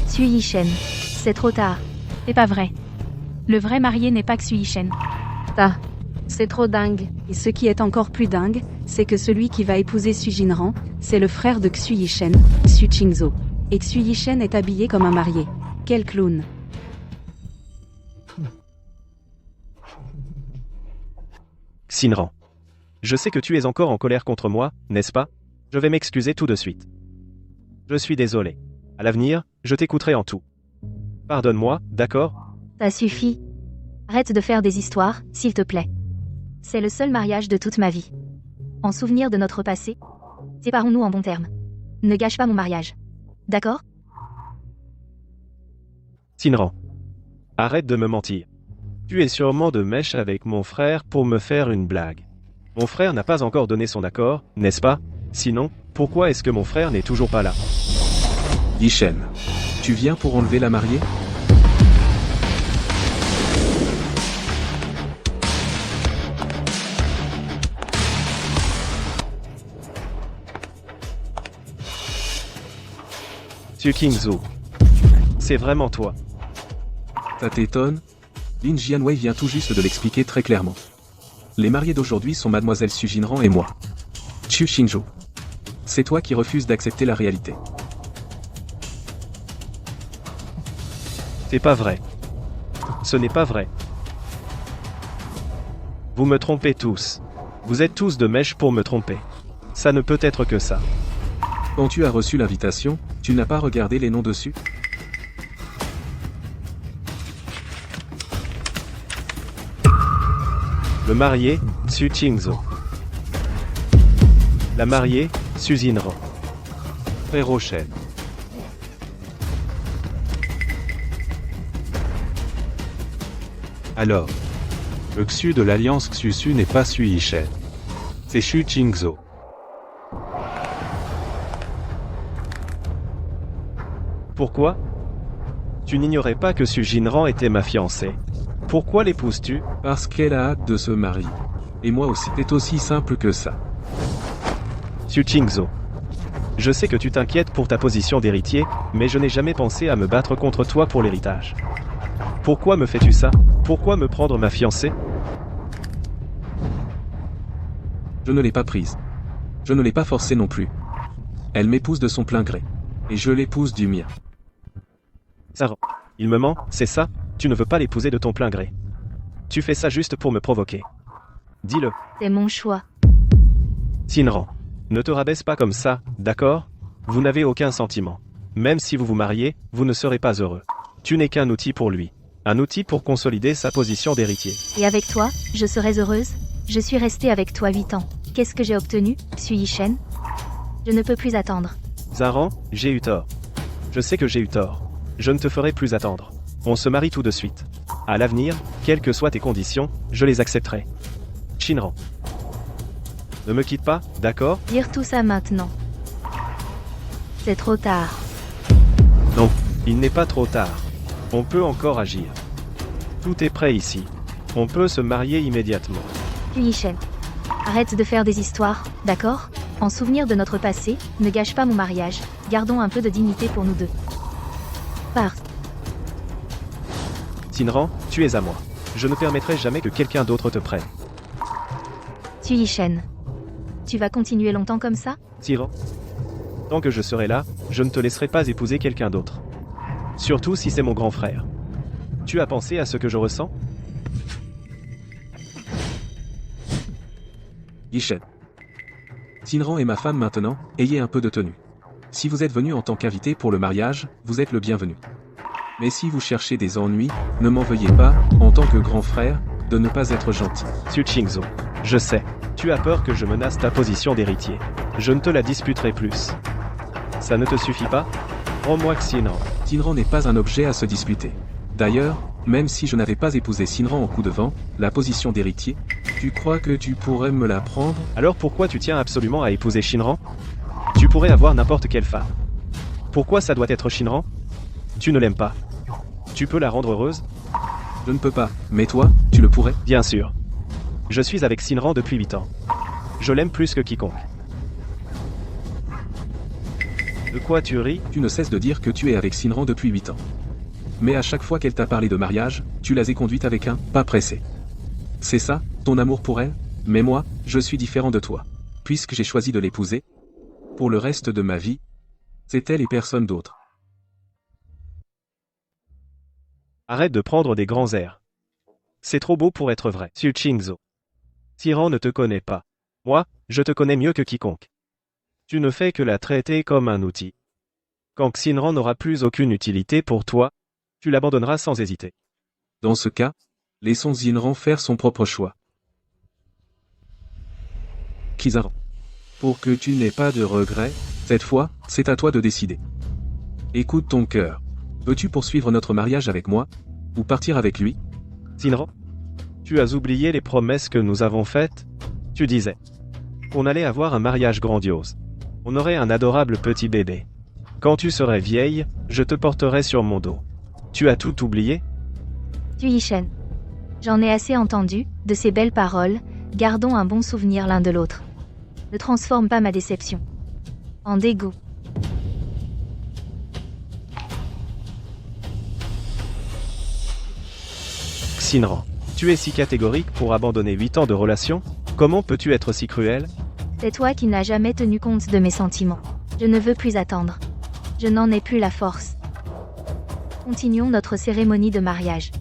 Xu Yishen. C'est trop tard. C'est pas vrai. Le vrai marié n'est pas Xu Yishen. Ça, c'est trop dingue. Et ce qui est encore plus dingue, c'est que celui qui va épouser Xu Jinran, c'est le frère de Xu Yishen, Xu Qingzhou. Et Xu Yishen est habillé comme un marié. Quel clown. Xinran. Je sais que tu es encore en colère contre moi, n'est-ce pas? Je vais m'excuser tout de suite. Je suis désolé. À l'avenir, je t'écouterai en tout. Pardonne-moi, d'accord? Ça suffit. Arrête de faire des histoires, s'il te plaît. C'est le seul mariage de toute ma vie. En souvenir de notre passé, séparons-nous en bons termes. Ne gâche pas mon mariage. D'accord? Xinran. Arrête de me mentir. Tu es sûrement de mèche avec mon frère pour me faire une blague. Mon frère n'a pas encore donné son accord, n'est-ce pas? Sinon, pourquoi est-ce que mon frère n'est toujours pas là? Yishen. Tu viens pour enlever la mariée? Xu Qingzhou. C'est vraiment toi. Ça t'étonne? Lin Jianwei vient tout juste de l'expliquer très clairement. Les mariés d'aujourd'hui sont mademoiselle Xu Jinran et moi. Xu Qingzhou. C'est toi qui refuses d'accepter la réalité. C'est pas vrai. Ce n'est pas vrai. Vous me trompez tous. Vous êtes tous de mèche pour me tromper. Ça ne peut être que ça. Quand tu as reçu l'invitation, tu n'as pas regardé les noms dessus? Le marié, Xu Qingzhou. La mariée, Xu Jinran. Frère Shen. Alors, le Xu de l'alliance Xu-Su n'est pas Xu Yishen. C'est Xu Qingzhou. Pourquoi? Tu n'ignorais pas que Xu Jinran était ma fiancée. Pourquoi l'épouses-tu? Parce qu'elle a hâte de se marier. Et moi aussi. C'est aussi simple que ça. Xu Qingzhou. Je sais que tu t'inquiètes pour ta position d'héritier, mais je n'ai jamais pensé à me battre contre toi pour l'héritage. Pourquoi me fais-tu ça? Pourquoi me prendre ma fiancée? Je ne l'ai pas prise. Je ne l'ai pas forcée non plus. Elle m'épouse de son plein gré. Et je l'épouse du mien. Zaran. Il me ment, c'est ça? Tu ne veux pas l'épouser de ton plein gré. Tu fais ça juste pour me provoquer. Dis-le. C'est mon choix. Xinran. Ne te rabaisse pas comme ça, d'accord? Vous n'avez aucun sentiment. Même si vous vous mariez, vous ne serez pas heureux. Tu n'es qu'un outil pour lui. Un outil pour consolider sa position d'héritier. Et avec toi, je serai heureuse? Je suis restée avec toi 8 ans. Qu'est-ce que j'ai obtenu, Xu Yishen? Je ne peux plus attendre. Zaran, j'ai eu tort. Je sais que j'ai eu tort. Je ne te ferai plus attendre. On se marie tout de suite. À l'avenir, quelles que soient tes conditions, je les accepterai. Xinran. Ne me quitte pas, d'accord? Dire tout ça maintenant. C'est trop tard. Non, il n'est pas trop tard. On peut encore agir. Tout est prêt ici. On peut se marier immédiatement. Xu Yishen. Arrête de faire des histoires, d'accord? En souvenir de notre passé, ne gâche pas mon mariage. Gardons un peu de dignité pour nous deux. Pars. Xinran, tu es à moi. Je ne permettrai jamais que quelqu'un d'autre te prenne. Xu Yishen. Tu vas continuer longtemps comme ça? Xinran. Tant que je serai là, je ne te laisserai pas épouser quelqu'un d'autre. Surtout si c'est mon grand frère. Tu as pensé à ce que je ressens? Yishen. Xinran est ma femme maintenant, ayez un peu de tenue. Si vous êtes venu en tant qu'invité pour le mariage, vous êtes le bienvenu. Mais si vous cherchez des ennuis, ne m'en veuillez pas, en tant que grand frère, de ne pas être gentil. Xu Qingzhou. Je sais. Tu as peur que je menace ta position d'héritier. Je ne te la disputerai plus. Ça ne te suffit pas? Rends-moi Xinran. Xinran n'est pas un objet à se disputer. D'ailleurs, même si je n'avais pas épousé Xinran en coup de vent, la position d'héritier, Tu crois que tu pourrais me la prendre? Alors pourquoi tu tiens absolument à épouser Shinran? Tu pourrais avoir n'importe quelle femme. Pourquoi ça doit être Shinran? Tu ne l'aimes pas. Tu peux la rendre heureuse? Je ne peux pas, mais toi, tu le pourrais? Bien sûr. Je suis avec Shinran depuis 8 ans. Je l'aime plus que quiconque. De quoi tu ris? Tu ne cesses de dire que tu es avec Shinran depuis 8 ans. Mais à chaque fois qu'elle t'a parlé de mariage, tu l'as conduite avec un « pas pressé ». C'est ça, ton amour pour elle? Mais moi, je suis différent de toi. Puisque j'ai choisi de l'épouser, pour le reste de ma vie, c'est elle et personne d'autre. Arrête de prendre des grands airs. C'est trop beau pour être vrai. Su Qingzhou. Shinran ne te connaît pas. Moi, je te connais mieux que quiconque. Tu ne fais que la traiter comme un outil. Quand Shinran n'aura plus aucune utilité pour toi, tu l'abandonneras sans hésiter. Dans ce cas, laissons Shinran faire son propre choix. Kizaran. Pour que tu n'aies pas de regrets, cette fois, c'est à toi de décider. Écoute ton cœur. Veux-tu poursuivre notre mariage avec moi, ou partir avec lui? Shinran, tu as oublié les promesses que nous avons faites? Tu disais qu'on allait avoir un mariage grandiose. On aurait un adorable petit bébé. Quand tu serais vieille, je te porterai sur mon dos. Tu as tout oublié? Su Yishen. J'en ai assez entendu, de ces belles paroles, gardons un bon souvenir l'un de l'autre. Ne transforme pas ma déception en dégoût. Shinran, tu es si catégorique pour abandonner 8 ans de relation? Comment peux-tu être si cruel? C'est toi qui n'as jamais tenu compte de mes sentiments. Je ne veux plus attendre. Je n'en ai plus la force. Continuons notre cérémonie de mariage.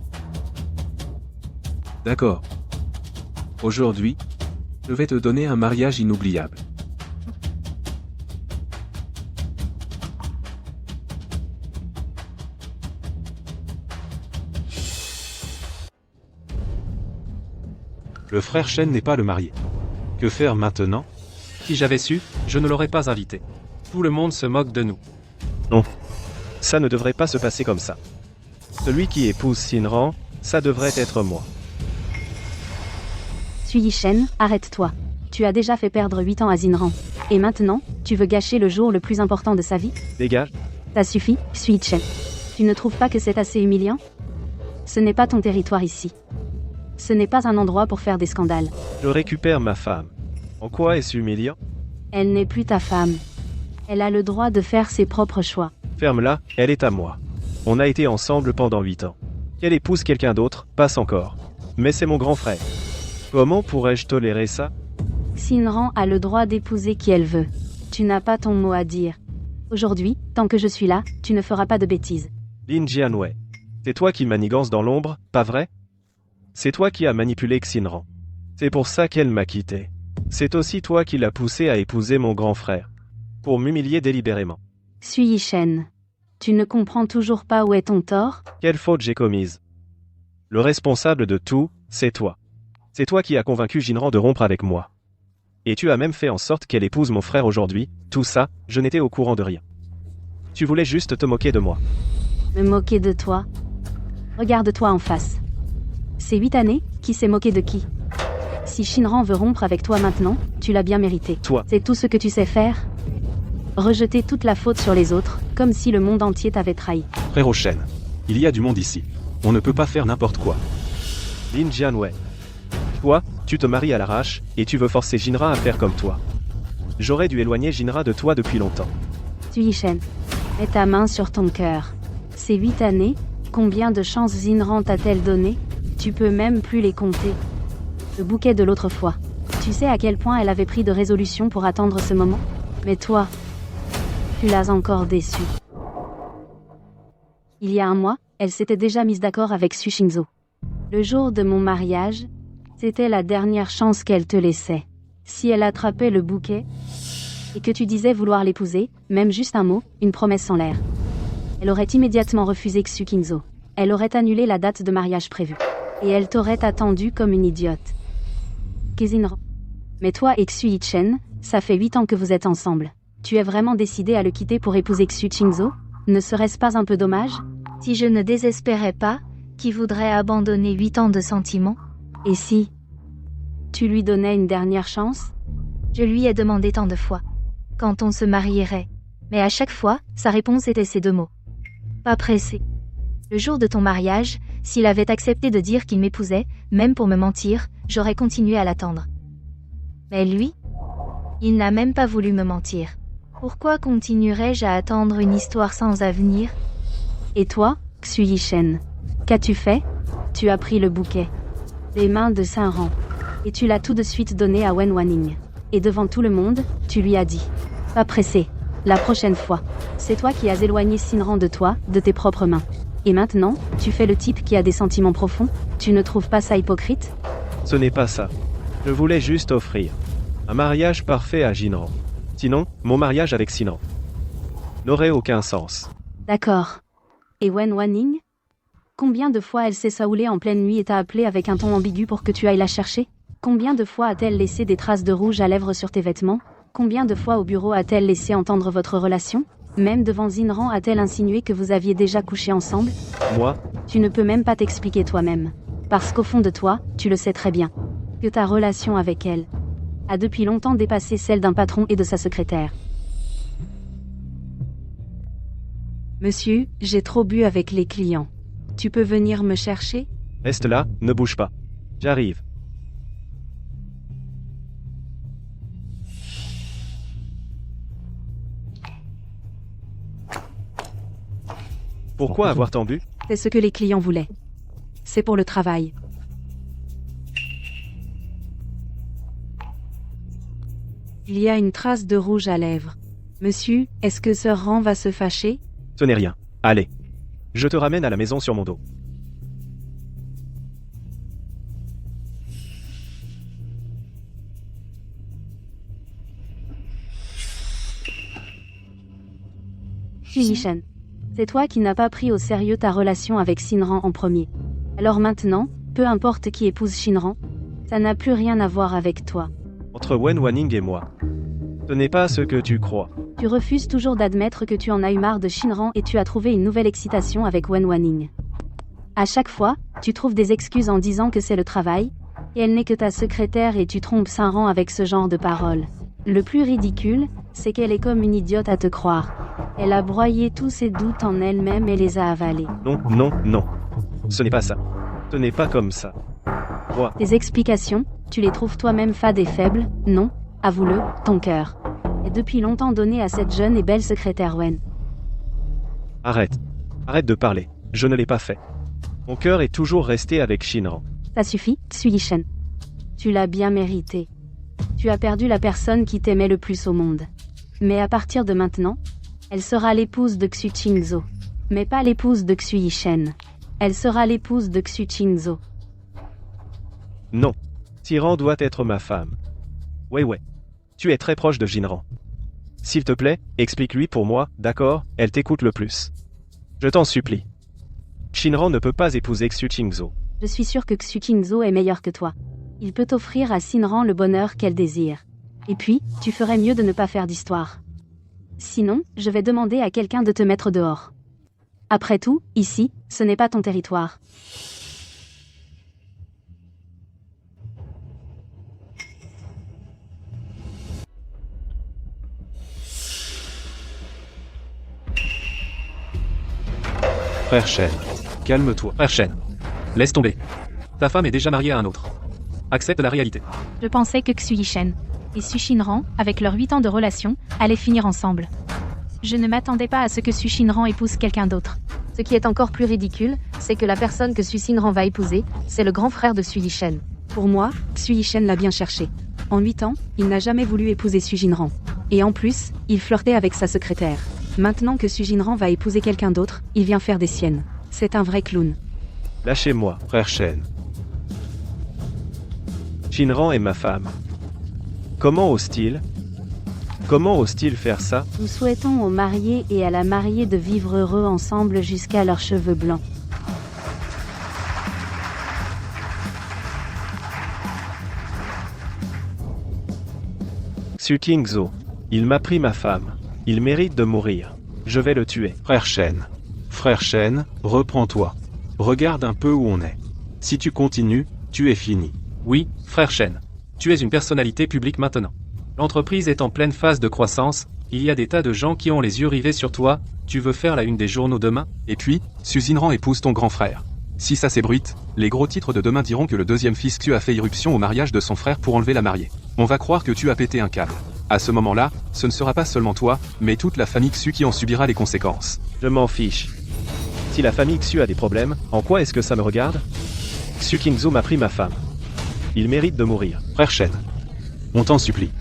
D'accord. Aujourd'hui, je vais te donner un mariage inoubliable. Le frère Shen n'est pas le marié. Que faire maintenant? Si j'avais su, je ne l'aurais pas invité. Tout le monde se moque de nous. Non. Ça ne devrait pas se passer comme ça. Celui qui épouse Shinran, ça devrait être moi. Su Yishen, arrête-toi. Tu as déjà fait perdre 8 ans à Shinran. Et maintenant, tu veux gâcher le jour le plus important de sa vie? Dégage. Ça suffit, Su Yishen. Tu ne trouves pas que c'est assez humiliant? Ce n'est pas ton territoire ici. Ce n'est pas un endroit pour faire des scandales. Je récupère ma femme. En quoi est-ce humiliant? Elle n'est plus ta femme. Elle a le droit de faire ses propres choix. Ferme-la, elle est à moi. On a été ensemble pendant 8 ans. Qu'elle épouse quelqu'un d'autre, passe encore. Mais c'est mon grand frère. Comment pourrais-je tolérer ça? Shinran a le droit d'épouser qui elle veut. Tu n'as pas ton mot à dire. Aujourd'hui, tant que je suis là, tu ne feras pas de bêtises. Lin Jianwei. C'est toi qui manigances dans l'ombre, pas vrai? C'est toi qui as manipulé Xinran. C'est pour ça qu'elle m'a quitté. C'est aussi toi qui l'as poussé à épouser mon grand frère. Pour m'humilier délibérément. Su Yishen. Tu ne comprends toujours pas où est ton tort? Quelle faute j'ai commise? Le responsable de tout, c'est toi. C'est toi qui as convaincu Jinran de rompre avec moi. Et tu as même fait en sorte qu'elle épouse mon frère aujourd'hui. Tout ça, je n'étais au courant de rien. Tu voulais juste te moquer de moi. Me moquer de toi? Regarde-toi en face. Ces 8 années, qui s'est moqué de qui? Si Shinran veut rompre avec toi maintenant, tu l'as bien mérité. Toi. C'est tout ce que tu sais faire? Rejeter toute la faute sur les autres, comme si le monde entier t'avait trahi. Frère Shen, il y a du monde ici. On ne peut pas faire n'importe quoi. Lin Jianwei. Toi, tu te maries à l'arrache, et tu veux forcer Jinra à faire comme toi. J'aurais dû éloigner Jinra de toi depuis longtemps. Su Yishen. Mets ta main sur ton cœur. Ces 8 années, combien de chances Shinran t'a-t-elle donné? Tu peux même plus les compter. Le bouquet de l'autre fois. Tu sais à quel point elle avait pris de résolution pour attendre ce moment? Mais toi, tu l'as encore déçue. Il y a un mois, elle s'était déjà mise d'accord avec Su Shinzo. Le jour de mon mariage, c'était la dernière chance qu'elle te laissait. Si elle attrapait le bouquet, et que tu disais vouloir l'épouser, même juste un mot, une promesse sans l'air, elle aurait immédiatement refusé Xu Qingzhou. Elle aurait annulé la date de mariage prévue. Et elle t'aurait attendu comme une idiote. Xinran. Mais toi et Xu Yichen, ça fait 8 ans que vous êtes ensemble. Tu es vraiment décidé à le quitter pour épouser Xu Qingzhou? Ne serait-ce pas un peu dommage? Si je ne désespérais pas, qui voudrait abandonner 8 ans de sentiments? Et si Tu lui donnais une dernière chance? Je lui ai demandé tant de fois. Quand on se marierait. Mais à chaque fois, sa réponse était ces deux mots. Pas pressé. Le jour de ton mariage, s'il avait accepté de dire qu'il m'épousait, même pour me mentir, j'aurais continué à l'attendre. Mais lui, il n'a même pas voulu me mentir. Pourquoi continuerais-je à attendre une histoire sans avenir? Et toi, Xu Yishen? Qu'as-tu fait? Tu as pris le bouquet des mains de Saint-Ran. Et tu l'as tout de suite donné à Wen Wanning. Et devant tout le monde, tu lui as dit. Pas pressé. La prochaine fois. C'est toi qui as éloigné Sinran de toi, de tes propres mains. Et maintenant, tu fais le type qui a des sentiments profonds? Tu ne trouves pas ça hypocrite? Ce n'est pas ça. Je voulais juste offrir un mariage parfait à Jinran. Sinon, mon mariage avec Sinran n'aurait aucun sens. D'accord. Et Wen Wanning? Combien de fois elle s'est saoulée en pleine nuit et t'a appelé avec un ton ambigu pour que tu ailles la chercher? Combien de fois a-t-elle laissé des traces de rouge à lèvres sur tes vêtements? Combien de fois au bureau a-t-elle laissé entendre votre relation? Même devant Zinran a-t-elle insinué que vous aviez déjà couché ensemble? Moi, Tu ne peux même pas t'expliquer toi-même. Parce qu'au fond de toi, tu le sais très bien. Que ta relation avec elle a depuis longtemps dépassé celle d'un patron et de sa secrétaire. Monsieur, j'ai trop bu avec les clients. Tu peux venir me chercher? reste là, ne bouge pas. J'arrive. Pourquoi avoir tant bu? C'est ce que les clients voulaient. C'est pour le travail. Il y a une trace de rouge à lèvres. Monsieur, est-ce que Sir Ran va se fâcher? Ce n'est rien. Allez. Je te ramène à la maison sur mon dos. Xu Yishen. C'est toi qui n'as pas pris au sérieux ta relation avec Sinran en premier. Alors maintenant, peu importe qui épouse Shinran, ça n'a plus rien à voir avec toi. Entre Wen Wanning et moi. Ce n'est pas ce que tu crois. Tu refuses toujours d'admettre que tu en as eu marre de Shinran et tu as trouvé une nouvelle excitation avec Wen Wanning. À chaque fois, tu trouves des excuses en disant que c'est le travail, et elle n'est que ta secrétaire et tu trompes Saint-Ran avec ce genre de paroles. Le plus ridicule, c'est qu'elle est comme une idiote à te croire. Elle a broyé tous ses doutes en elle-même et les a avalés. Non, non, non. Ce n'est pas ça. Ce n'est pas comme ça. Moi, Tes explications, tu les trouves toi-même fades et faibles, non, avoue-le, ton cœur est depuis longtemps donné à cette jeune et belle secrétaire Wen. arrête. Arrête de parler. Je ne l'ai pas fait. Mon cœur est toujours resté avec Shinran. Ça suffit, Xu Yishen. Tu l'as bien mérité. Tu as perdu la personne qui t'aimait le plus au monde. Mais à partir de maintenant, elle sera l'épouse de Xu Qingzhou. Mais pas l'épouse de Xu Yishen. Elle sera l'épouse de Xu Qingzhou. Non. Tyran doit être ma femme. Ouais. Tu es très proche de Jinran. S'il te plaît, explique-lui pour moi, d'accord, elle t'écoute le plus. Je t'en supplie. Shinran ne peut pas épouser Xu Qingzhou. Je suis sûre que Xu Qingzhou est meilleur que toi. Il peut offrir à Sinran le bonheur qu'elle désire. Et puis, tu ferais mieux de ne pas faire d'histoire. Sinon, je vais demander à quelqu'un de te mettre dehors. Après tout, ici, ce n'est pas ton territoire. Frère Shen, calme-toi. Frère Shen, laisse tomber. Ta femme est déjà mariée à un autre. Accepte la réalité. Je pensais que Xu Yishen et Xu Shinran, avec leurs 8 ans de relation, allaient finir ensemble. Je ne m'attendais pas à ce que Xu Shinran épouse quelqu'un d'autre. Ce qui est encore plus ridicule, c'est que la personne que Xu Shinran va épouser, c'est le grand frère de Xu Yishen. Pour moi, Xu Yishen l'a bien cherché. En 8 ans, il n'a jamais voulu épouser Xu Jinran. Et en plus, il flirtait avec sa secrétaire. Maintenant que Xu Jinran va épouser quelqu'un d'autre, il vient faire des siennes. C'est un vrai clown. Lâchez-moi. Frère Shen, Shinran est ma femme. Comment ose-t-il faire ça? Nous souhaitons aux mariés et à la mariée de vivre heureux ensemble jusqu'à leurs cheveux blancs. Xu Qingzhou. Il m'a pris ma femme. Il mérite de mourir. Je vais le tuer. Frère Shen. Frère Shen, reprends-toi. Regarde un peu où on est. Si tu continues, tu es fini. Oui, frère Shen. Tu es une personnalité publique maintenant. L'entreprise est en pleine phase de croissance, il y a des tas de gens qui ont les yeux rivés sur toi, tu veux faire la une des journaux demain? Et puis, Suzinran épouse ton grand frère. Si ça s'ébruite, les gros titres de demain diront que le deuxième fils Xu a fait irruption au mariage de son frère pour enlever la mariée. On va croire que tu as pété un câble. À ce moment-là, ce ne sera pas seulement toi, mais toute la famille Xu qui en subira les conséquences. Je m'en fiche. Si la famille Xu a des problèmes, en quoi est-ce que ça me regarde? Xu Qingzhou m'a pris ma femme. Il mérite de mourir. Frère Shen, on t'en supplie.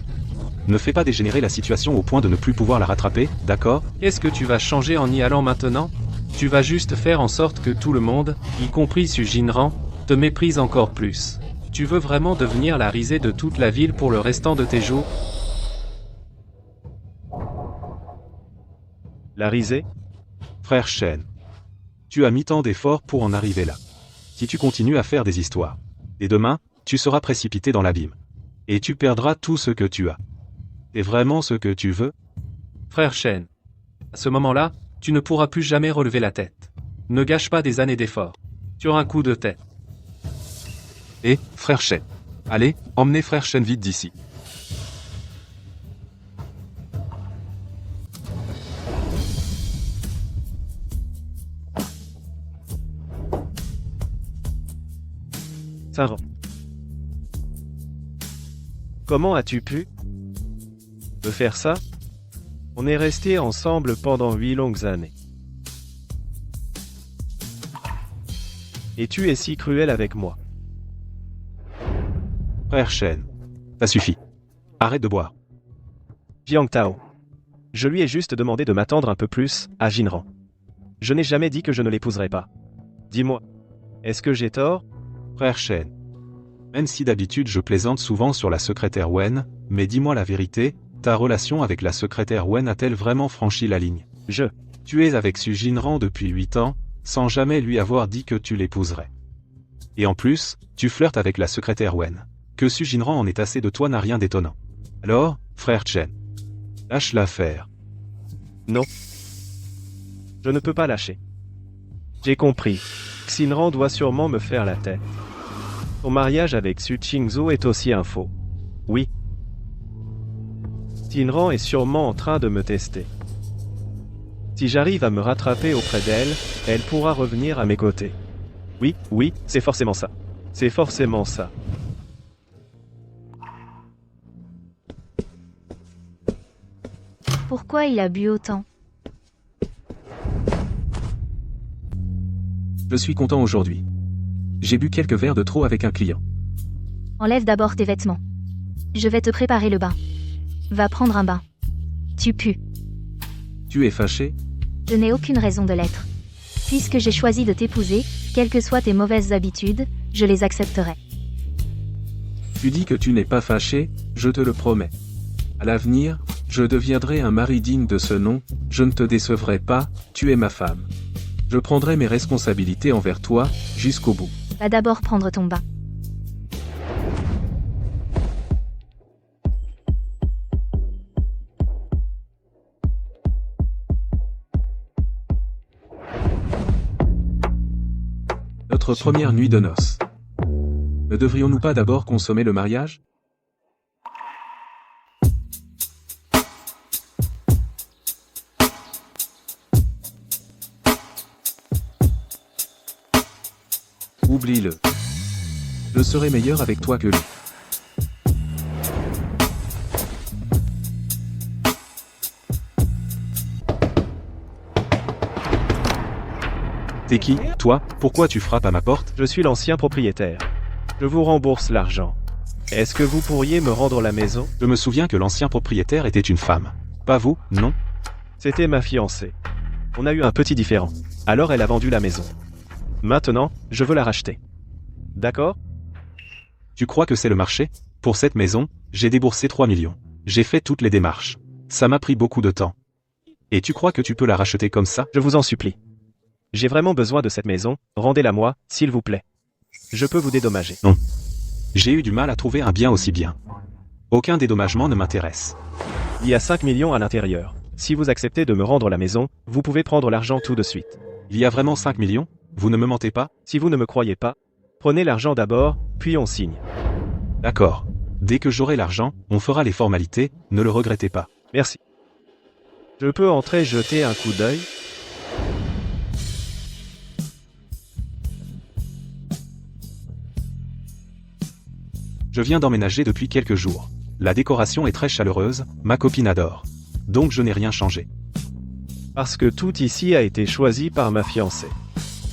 Ne fais pas dégénérer la situation au point de ne plus pouvoir la rattraper, d'accord? Qu'est-ce que tu vas changer en y allant maintenant? Tu vas juste faire en sorte que tout le monde, y compris Su Jinran, te méprise encore plus. Tu veux vraiment devenir la risée de toute la ville pour le restant de tes jours? La risée? Frère Shen, tu as mis tant d'efforts pour en arriver là. Si tu continues à faire des histoires, et demain, tu seras précipité dans l'abîme. Et tu perdras tout ce que tu as. C'est vraiment ce que tu veux? Frère Shen. À ce moment-là, tu ne pourras plus jamais relever la tête. Ne gâche pas des années d'efforts. Sur un coup de tête. Et, frère Shen. Allez, emmenez frère Shen vite d'ici. Saint-Ran. Comment as-tu pu me faire ça? On est restés ensemble pendant 8 longues années. Et tu es si cruel avec moi. Frère Shen, ça suffit. Arrête de boire. Jiang Tao. Je lui ai juste demandé de m'attendre un peu plus, à Jinran. Je n'ai jamais dit que je ne l'épouserais pas. Dis-moi, est-ce que j'ai tort? Frère Shen, même si d'habitude je plaisante souvent sur la secrétaire Wen, mais dis-moi la vérité, ta relation avec la secrétaire Wen a-t-elle vraiment franchi la ligne? Tu es avec Su Jinran depuis 8 ans, sans jamais lui avoir dit que tu l'épouserais. Et en plus, tu flirtes avec la secrétaire Wen. Que Su Jinran en ait assez de toi n'a rien d'étonnant. Alors, frère Chen, lâche l'affaire. Non. Je ne peux pas lâcher. J'ai compris. Xinran doit sûrement me faire la tête. Son mariage avec Su Qingzhou est aussi un faux. Oui. Xinran est sûrement en train de me tester. Si j'arrive à me rattraper auprès d'elle, elle pourra revenir à mes côtés. Oui, c'est forcément ça. C'est forcément ça. Pourquoi il a bu autant? Je suis content aujourd'hui. J'ai bu quelques verres de trop avec un client. Enlève d'abord tes vêtements. Je vais te préparer le bain. Va prendre un bain. Tu pues. Tu es fâché? Je n'ai aucune raison de l'être. Puisque j'ai choisi de t'épouser, quelles que soient tes mauvaises habitudes, je les accepterai. Tu dis que tu n'es pas fâché, je te le promets. À l'avenir, je deviendrai un mari digne de ce nom, je ne te décevrai pas, tu es ma femme. Je prendrai mes responsabilités envers toi, jusqu'au bout. Va d'abord prendre ton bain. Notre première nuit de noces. Ne devrions-nous pas d'abord consommer le mariage? Oublie-le. Je serai meilleur avec toi que lui. T'es qui, toi? Pourquoi tu frappes à ma porte? Je suis l'ancien propriétaire. Je vous rembourse l'argent. Est-ce que vous pourriez me rendre la maison? Je me souviens que l'ancien propriétaire était une femme. Pas vous, non? C'était ma fiancée. On a eu un petit différend. Alors elle a vendu la maison. Maintenant, je veux la racheter. D'accord? Tu crois que c'est le marché? Pour cette maison, j'ai déboursé 3 millions. J'ai fait toutes les démarches. Ça m'a pris beaucoup de temps. Et tu crois que tu peux la racheter comme ça? Je vous en supplie. J'ai vraiment besoin de cette maison, rendez-la moi, s'il vous plaît. Je peux vous dédommager. Non. J'ai eu du mal à trouver un bien aussi bien. Aucun dédommagement ne m'intéresse. Il y a 5 millions à l'intérieur. Si vous acceptez de me rendre la maison, vous pouvez prendre l'argent tout de suite. Il y a vraiment 5 millions? Vous ne me mentez pas? Si vous ne me croyez pas, prenez l'argent d'abord, puis on signe. D'accord. Dès que j'aurai l'argent, on fera les formalités, ne le regrettez pas. Merci. Je peux entrer jeter un coup d'œil? Je viens d'emménager depuis quelques jours. La décoration est très chaleureuse, ma copine adore. Donc je n'ai rien changé. Parce que tout ici a été choisi par ma fiancée.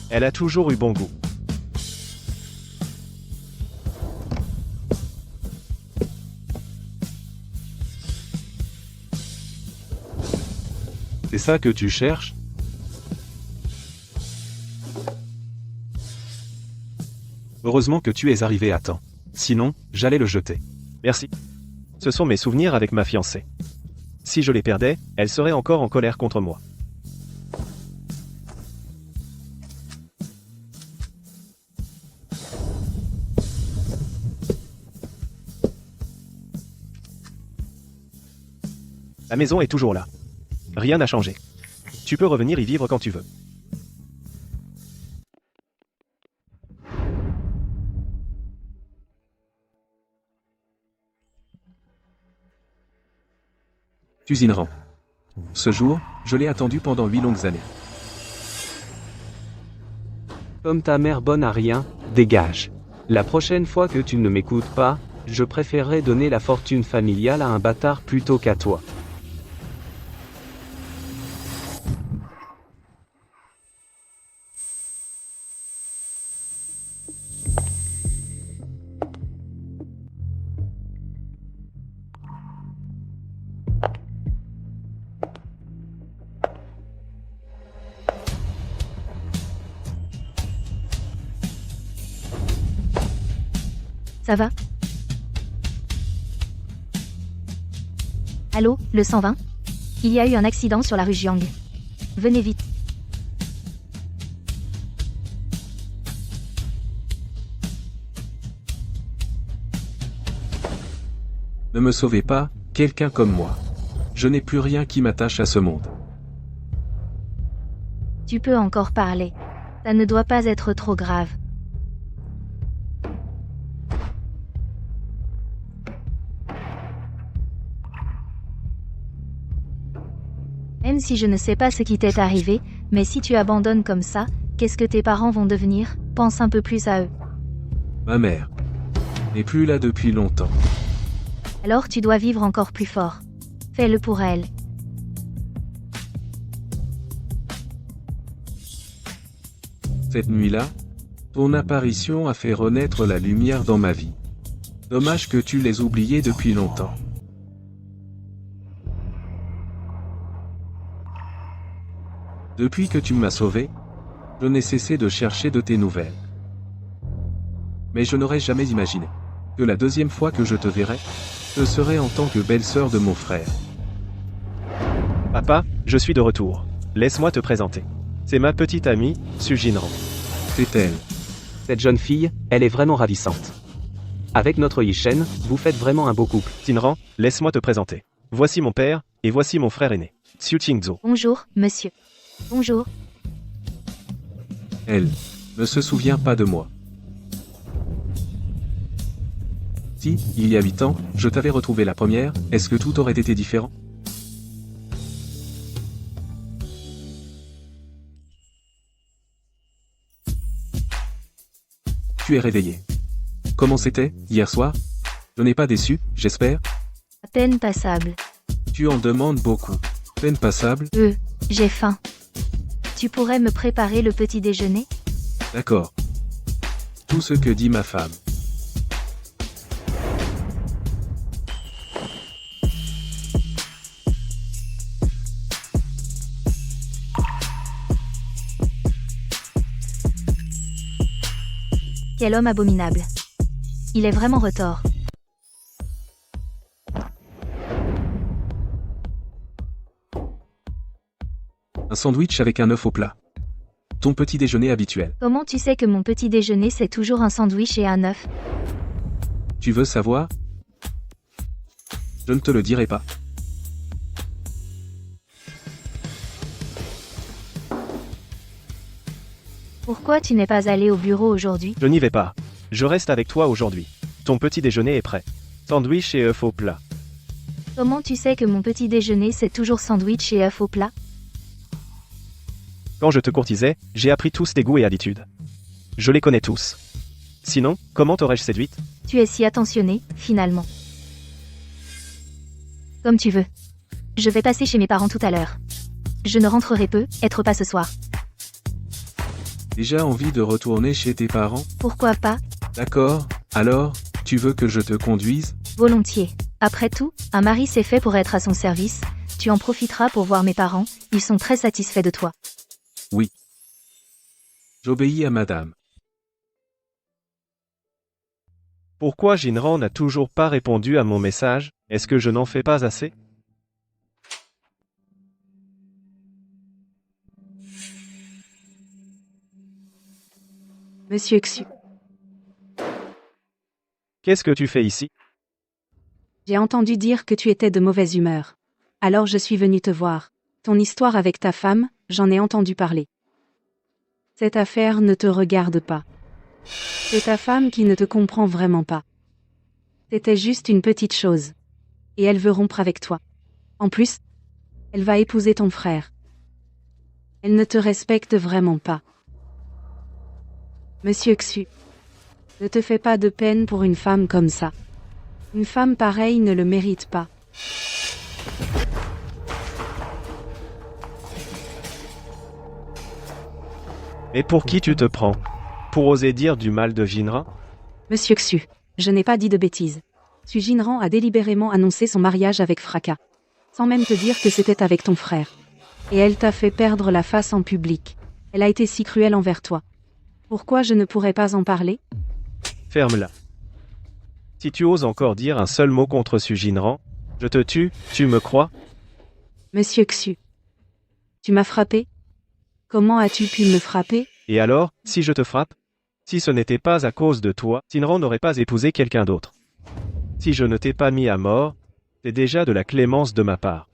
Elle a toujours eu bon goût. C'est ça que tu cherches? Heureusement que tu es arrivé à temps. Sinon, j'allais le jeter. Merci. Ce sont mes souvenirs avec ma fiancée. Si je les perdais, elle serait encore en colère contre moi. La maison est toujours là. Rien n'a changé. Tu peux revenir y vivre quand tu veux. Suzinran. Ce jour, je l'ai attendu pendant 8 longues années. Comme ta mère bonne à rien, dégage. La prochaine fois que tu ne m'écoutes pas, je préférerais donner la fortune familiale à un bâtard plutôt qu'à toi. Ça va? Allô, le 120? Il y a eu un accident sur la rue Jiang. Venez vite. Ne me sauvez pas, quelqu'un comme moi. Je n'ai plus rien qui m'attache à ce monde. Tu peux encore parler. Ça ne doit pas être trop grave. Même si je ne sais pas ce qui t'est arrivé, mais si tu abandonnes comme ça, qu'est-ce que tes parents vont devenir? Pense un peu plus à eux. Ma mère n'est plus là depuis longtemps. Alors tu dois vivre encore plus fort. Fais-le pour elle. Cette nuit-là, ton apparition a fait renaître la lumière dans ma vie. Dommage que tu l'aies oubliée depuis longtemps. Depuis que tu m'as sauvé, je n'ai cessé de chercher de tes nouvelles. Mais je n'aurais jamais imaginé que la deuxième fois que je te verrais, ce serait en tant que belle-sœur de mon frère. Papa, je suis de retour. Laisse-moi te présenter. C'est ma petite amie, Sujinran. C'est elle. Cette jeune fille, elle est vraiment ravissante. Avec notre Yishen, vous faites vraiment un beau couple. Tinran, laisse-moi te présenter. Voici mon père, et voici mon frère aîné, Xiu Qingzhou. Bonjour, monsieur. Bonjour. Elle ne se souvient pas de moi. Si, il y a 8 ans, je t'avais retrouvé la première, est-ce que tout aurait été différent? Tu es réveillé. Comment c'était, hier soir? Je n'ai pas déçu, j'espère? À peine passable. Tu en demandes beaucoup. Peine passable? J'ai faim. Tu pourrais me préparer le petit déjeuner? D'accord. Tout ce que dit ma femme. Quel homme abominable. Il est vraiment retors. Un sandwich avec un œuf au plat. Ton petit déjeuner habituel. Comment tu sais que mon petit déjeuner c'est toujours un sandwich et un œuf? Tu veux savoir? Je ne te le dirai pas. Pourquoi tu n'es pas allé au bureau aujourd'hui? Je n'y vais pas. Je reste avec toi aujourd'hui. Ton petit déjeuner est prêt. Sandwich et œufs au plat. Comment tu sais que mon petit déjeuner c'est toujours sandwich et œufs au plat? Quand je te courtisais, j'ai appris tous tes goûts et habitudes. Je les connais tous. Sinon, comment t'aurais-je séduite? Tu es si attentionné, finalement. Comme tu veux. Je vais passer chez mes parents tout à l'heure. Je ne rentrerai être pas ce soir. Déjà envie de retourner chez tes parents? Pourquoi pas? D'accord, alors, tu veux que je te conduise? Volontiers. Après tout, un mari c'est fait pour être à son service, tu en profiteras pour voir mes parents, ils sont très satisfaits de toi. Oui. J'obéis à madame. Pourquoi Jinran n'a toujours pas répondu à mon message? Est-ce que je n'en fais pas assez? Monsieur Xu, Qu'est-ce que tu fais ici? j'ai entendu dire que tu étais de mauvaise humeur. Alors je suis venu te voir. Ton histoire avec ta femme, j'en ai entendu parler. Cette affaire ne te regarde pas. C'est ta femme qui ne te comprend vraiment pas. C'était juste une petite chose. Et elle veut rompre avec toi. En plus, elle va épouser ton frère. Elle ne te respecte vraiment pas. Monsieur Xu, ne te fais pas de peine pour une femme comme ça. Une femme pareille ne le mérite pas. Mais pour qui tu te prends? Pour oser dire du mal de Jinran? Monsieur Xu, je n'ai pas dit de bêtises. Su Jinran a délibérément annoncé son mariage avec fracas. Sans même te dire que c'était avec ton frère. Et elle t'a fait perdre la face en public. Elle a été si cruelle envers toi. Pourquoi je ne pourrais pas en parler? Ferme-la. Si tu oses encore dire un seul mot contre Su Jinran, je te tue, tu me crois? Monsieur Xu, tu m'as frappé? Comment as-tu pu me frapper? Et alors, si je te frappe? Si ce n'était pas à cause de toi, Jinran n'aurait pas épousé quelqu'un d'autre. Si je ne t'ai pas mis à mort, c'est déjà de la clémence de ma part.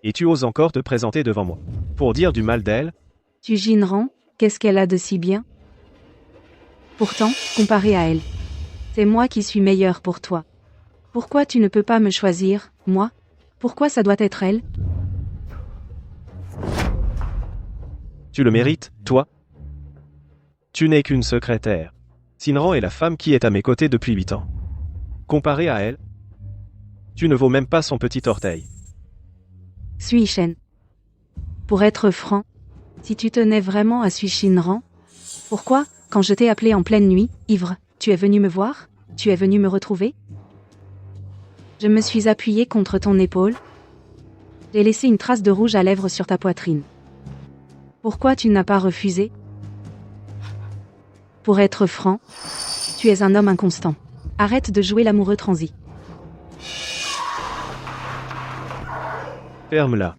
Et tu oses encore te présenter devant moi. Pour dire du mal d'elle? Tu Jinran, qu'est-ce qu'elle a de si bien? Pourtant, comparé à elle, c'est moi qui suis meilleur pour toi. Pourquoi tu ne peux pas me choisir, moi? Pourquoi ça doit être elle? Tu le mérites, toi? Tu n'es qu'une secrétaire. Jinran est la femme qui est à mes côtés depuis 8 ans. Comparé à elle, tu ne vaux même pas son petit orteil. Sui Shen. Pour être franc, si tu tenais vraiment à Sui Shinran, pourquoi, quand je t'ai appelé en pleine nuit, ivre, tu es venu me voir? Tu es venu me retrouver? Je me suis appuyé contre ton épaule. J'ai laissé une trace de rouge à lèvres sur ta poitrine. Pourquoi tu n'as pas refusé? Pour être franc, tu es un homme inconstant. Arrête de jouer l'amoureux transi. Ferme-la.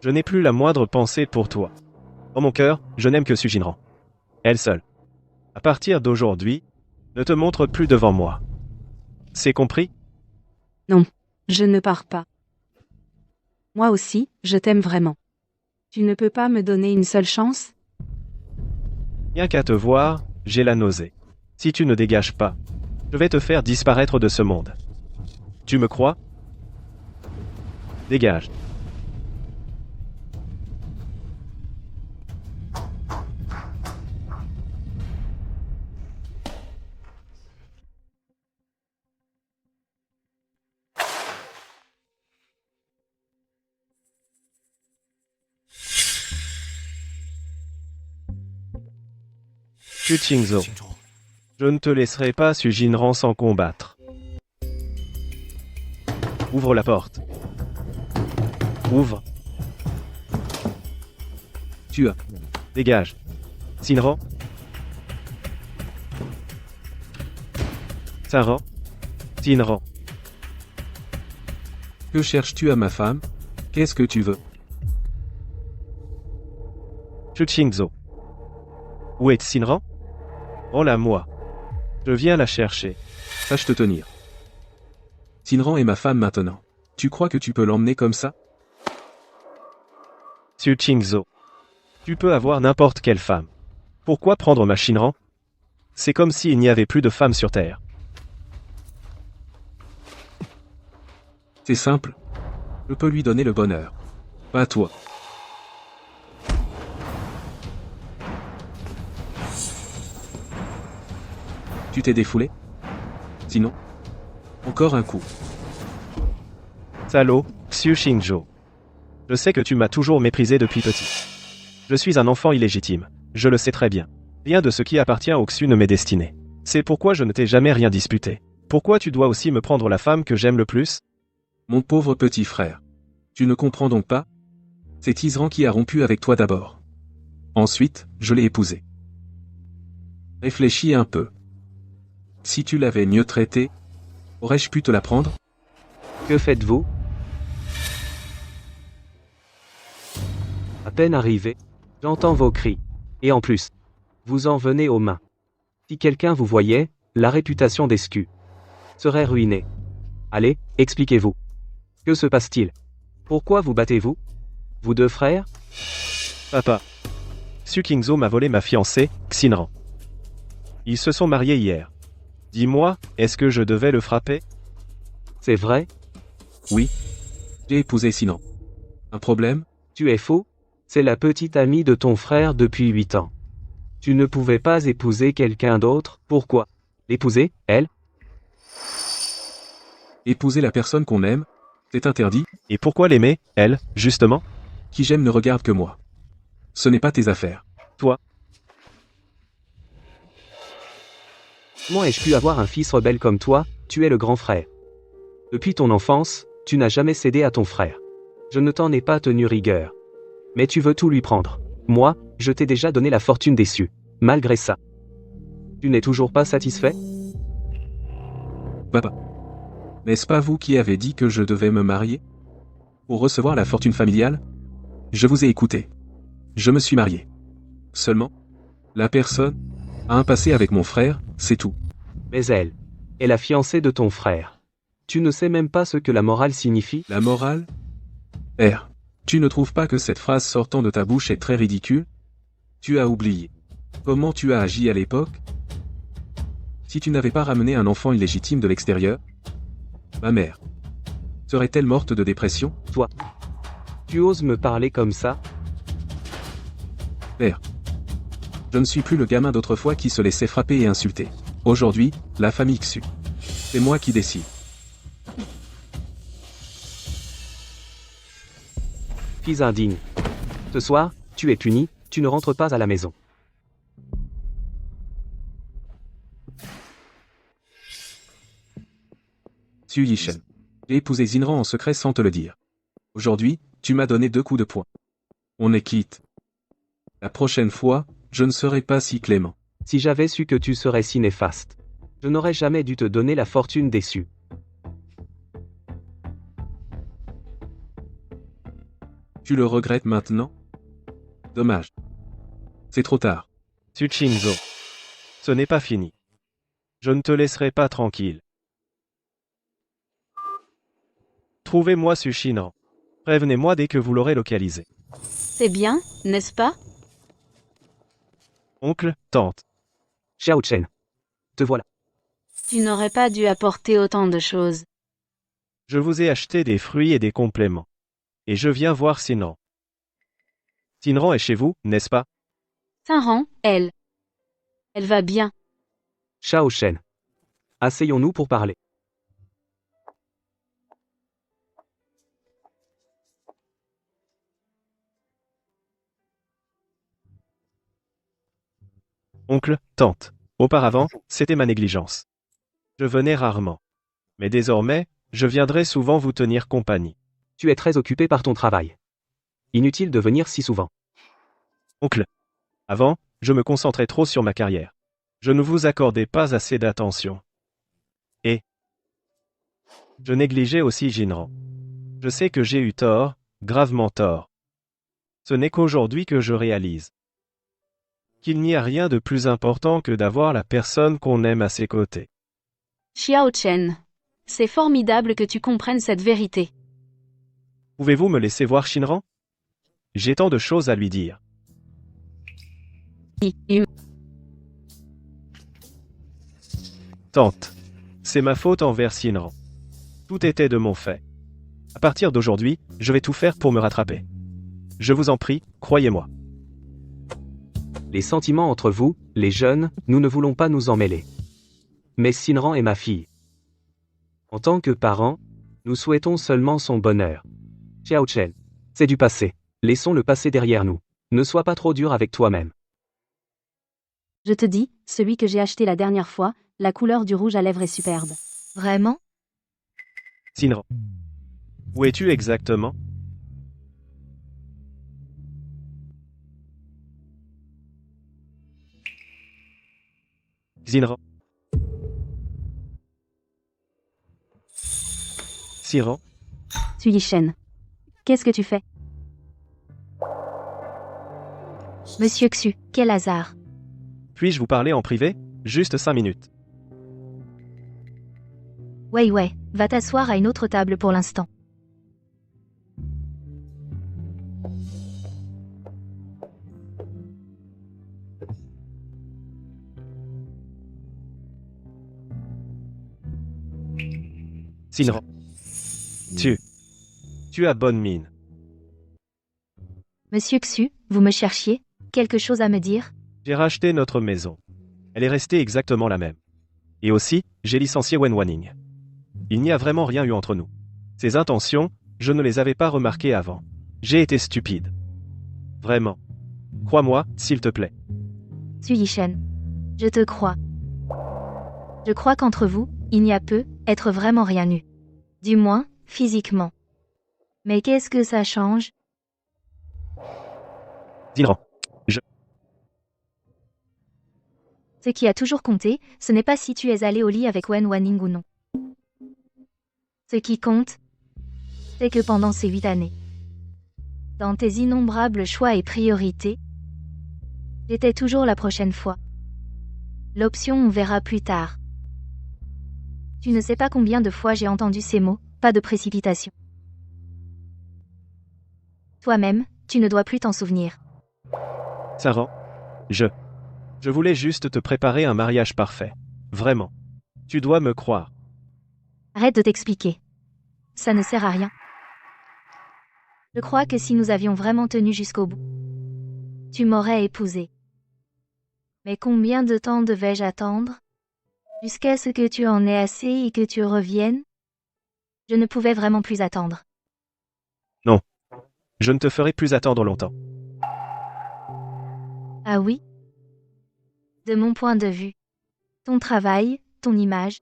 Je n'ai plus la moindre pensée pour toi. Dans mon cœur, je n'aime que Su Jinran. Elle seule. À partir d'aujourd'hui, ne te montre plus devant moi. C'est compris? Non, je ne pars pas. Moi aussi, je t'aime vraiment. Tu ne peux pas me donner une seule chance? Rien qu'à te voir, j'ai la nausée. Si tu ne dégages pas, je vais te faire disparaître de ce monde. Tu me crois? Dégage. Xu Qingzhou. Je ne te laisserai pas Su Jinran sans combattre. Ouvre la porte. Ouvre. Tu as. Dégage. Jinran. Jinran. Jinran. Que cherches-tu à ma femme? Qu'est-ce que tu veux? Xu Qingzhou. Où est Jinran? Rends-la-moi. Je viens la chercher. Sache te tenir. Jinran est ma femme maintenant. Tu crois que tu peux l'emmener comme ça? Xu Qingzhou. Tu peux avoir n'importe quelle femme. Pourquoi prendre ma Jinran? C'est comme s'il n'y avait plus de femmes sur Terre. C'est simple. Je peux lui donner le bonheur. Pas toi. Tu t'es défoulé? Sinon, encore un coup. Salaud, Xu Xingzhou. Je sais que tu m'as toujours méprisé depuis petit. Je suis un enfant illégitime, je le sais très bien. Rien de ce qui appartient au Xu ne m'est destiné. C'est pourquoi je ne t'ai jamais rien disputé. Pourquoi tu dois aussi me prendre la femme que j'aime le plus? Mon pauvre petit frère. Tu ne comprends donc pas? C'est Isran qui a rompu avec toi d'abord. Ensuite, je l'ai épousée. Réfléchis un peu. Si tu l'avais mieux traitée, aurais-je pu te la prendre? Que faites-vous? À peine arrivé, j'entends vos cris. Et en plus, vous en venez aux mains. Si quelqu'un vous voyait, la réputation d'Escu serait ruinée. Allez, expliquez-vous. Que se passe-t-il? Pourquoi vous battez-vous? Vous deux frères? Papa. Xu Qingzhou m'a volé ma fiancée, Xinran. Ils se sont mariés hier. Dis-moi, est-ce que je devais le frapper? C'est vrai? Oui. J'ai épousé Sinan. Un problème? Tu es faux? C'est la petite amie de ton frère depuis 8 ans. Tu ne pouvais pas épouser quelqu'un d'autre, pourquoi? L'épouser, elle? Épouser la personne qu'on aime, c'est interdit. Et pourquoi l'aimer, elle, justement? Qui j'aime ne regarde que moi. Ce n'est pas tes affaires. Toi? Comment ai-je pu avoir un fils rebelle comme toi? Tu es le grand frère. Depuis ton enfance, tu n'as jamais cédé à ton frère. Je ne t'en ai pas tenu rigueur. Mais tu veux tout lui prendre. Moi, je t'ai déjà donné la fortune déçue. Malgré ça. Tu n'es toujours pas satisfait? Papa. N'est-ce pas vous qui avez dit que je devais me marier? Pour recevoir la fortune familiale? Je vous ai écouté. Je me suis marié. Seulement, la personne a un passé avec mon frère, c'est tout. Mais elle est la fiancée de ton frère. Tu ne sais même pas ce que la morale signifie? La morale? Père, tu ne trouves pas que cette phrase sortant de ta bouche est très ridicule? Tu as oublié comment tu as agi à l'époque? Si tu n'avais pas ramené un enfant illégitime de l'extérieur, ma mère serait-elle morte de dépression? Toi, tu oses me parler comme ça? Père, je ne suis plus le gamin d'autrefois qui se laissait frapper et insulter. Aujourd'hui, la famille Xu. C'est moi qui décide. Fils indigne. Ce soir, tu es puni, tu ne rentres pas à la maison. Xu Yishen. J'ai épousé Xinran en secret sans te le dire. Aujourd'hui, tu m'as donné 2 coups de poing. On est quitte. La prochaine fois, je ne serai pas si clément. Si j'avais su que tu serais si néfaste, je n'aurais jamais dû te donner la fortune déçue. Tu le regrettes maintenant? Dommage. C'est trop tard. Xu Qingzhou. Ce n'est pas fini. Je ne te laisserai pas tranquille. Trouvez-moi Xu Xinran. Prévenez-moi dès que vous l'aurez localisé. C'est bien, n'est-ce pas? Oncle, tante. Xiao Chen. Te voilà. Tu n'aurais pas dû apporter autant de choses. Je vous ai acheté des fruits et des compléments. Et je viens voir Xinran. Xinran est chez vous, n'est-ce pas? Saint-Rang, elle. Elle va bien. Xiao Chen. Asseyons-nous pour parler. Oncle, tante. Auparavant, c'était ma négligence. Je venais rarement. Mais désormais, je viendrai souvent vous tenir compagnie. Tu es très occupé par ton travail. Inutile de venir si souvent. Oncle. Avant, je me concentrais trop sur ma carrière. Je ne vous accordais pas assez d'attention. Et je négligeais aussi Xinran. Je sais que j'ai eu tort, gravement tort. Ce n'est qu'aujourd'hui que je réalise qu'il n'y a rien de plus important que d'avoir la personne qu'on aime à ses côtés. Xiao Chen. C'est formidable que tu comprennes cette vérité. Pouvez-vous me laisser voir Xinran? J'ai tant de choses à lui dire. Tante. C'est ma faute envers Xinran. Tout était de mon fait. À partir d'aujourd'hui, je vais tout faire pour me rattraper. Je vous en prie, croyez-moi. Les sentiments entre vous, les jeunes, nous ne voulons pas nous en mêler. Mais Shinran est ma fille. En tant que parents, nous souhaitons seulement son bonheur. Xiao Chen. C'est du passé. Laissons le passé derrière nous. Ne sois pas trop dur avec toi-même. Je te dis, celui que j'ai acheté la dernière fois, la couleur du rouge à lèvres est superbe. Vraiment? Shinran. Où es-tu exactement? Xinran. Siran. Sui Shen. Qu'est-ce que tu fais? Monsieur Xu, quel hasard. Puis-je vous parler en privé? Juste 5 minutes. Ouais, va t'asseoir à une autre table pour l'instant. Shinran. Tu as bonne mine. Monsieur Xu, vous me cherchiez? Quelque chose à me dire? J'ai racheté notre maison. Elle est restée exactement la même. Et aussi, j'ai licencié Wen Wanning. Il n'y a vraiment rien eu entre nous. Ses intentions, je ne les avais pas remarquées avant. J'ai été stupide. Vraiment. Crois-moi, s'il te plaît. Sui Shen. Je te crois. Je crois qu'entre vous, il n'y a peut être vraiment rien eu. Du moins, physiquement. Mais qu'est-ce que ça change? Shinran. Ce qui a toujours compté, ce n'est pas si tu es allé au lit avec Wen Wanning ou non. Ce qui compte, c'est que pendant ces 8 années, dans tes innombrables choix et priorités, j'étais toujours la prochaine fois. L'option on verra plus tard. Tu ne sais pas combien de fois j'ai entendu ces mots, pas de précipitation. Toi-même, tu ne dois plus t'en souvenir. Saran. Je voulais juste te préparer un mariage parfait. Vraiment. Tu dois me croire. Arrête de t'expliquer. Ça ne sert à rien. Je crois que si nous avions vraiment tenu jusqu'au bout, tu m'aurais épousé. Mais combien de temps devais-je attendre? Jusqu'à ce que tu en aies assez et que tu reviennes? Je ne pouvais vraiment plus attendre. Non. Je ne te ferai plus attendre longtemps. Ah oui? De mon point de vue, ton travail, ton image,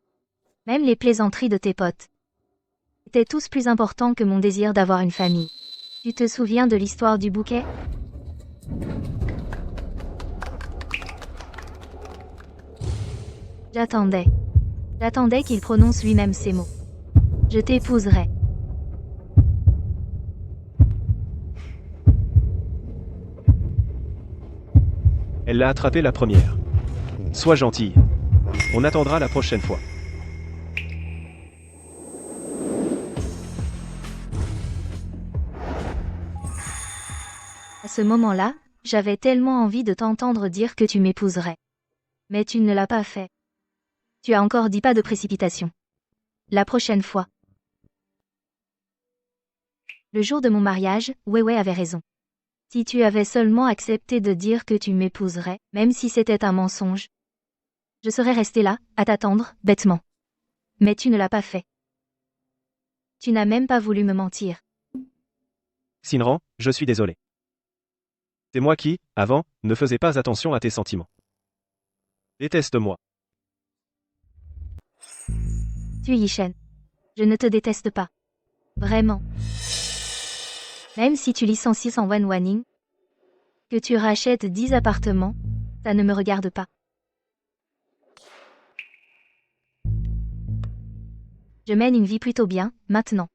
même les plaisanteries de tes potes, étaient tous plus importants que mon désir d'avoir une famille. Tu te souviens de l'histoire du bouquet? J'attendais qu'il prononce lui-même ces mots. Je t'épouserai. Elle l'a attrapé la première. Sois gentille. On attendra la prochaine fois. À ce moment-là, j'avais tellement envie de t'entendre dire que tu m'épouserais. Mais tu ne l'as pas fait. Tu as encore dit pas de précipitation. La prochaine fois. Le jour de mon mariage, Weiwei avait raison. Si tu avais seulement accepté de dire que tu m'épouserais, même si c'était un mensonge, je serais resté là, à t'attendre, bêtement. Mais tu ne l'as pas fait. Tu n'as même pas voulu me mentir. Shinran, je suis désolé. C'est moi qui, avant, ne faisais pas attention à tes sentiments. Déteste-moi. Sui Shen. Je ne te déteste pas. Vraiment. Même si tu licencies sans Wen Wanning, que tu rachètes 10 appartements, ça ne me regarde pas. Je mène une vie plutôt bien, maintenant.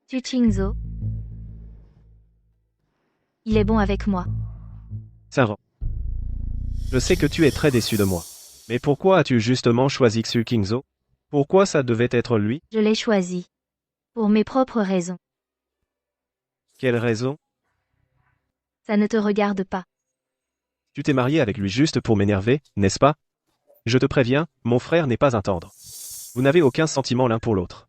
Tu Qingzhou. Il est bon avec moi. Shinran. Je sais que tu es très déçu de moi. Mais pourquoi as-tu justement choisi Xu Qingzhou? Pourquoi ça devait être lui? Je l'ai choisi. Pour mes propres raisons. Quelle raison? Ça ne te regarde pas. Tu t'es marié avec lui juste pour m'énerver, n'est-ce pas? Je te préviens, mon frère n'est pas un tendre. Vous n'avez aucun sentiment l'un pour l'autre.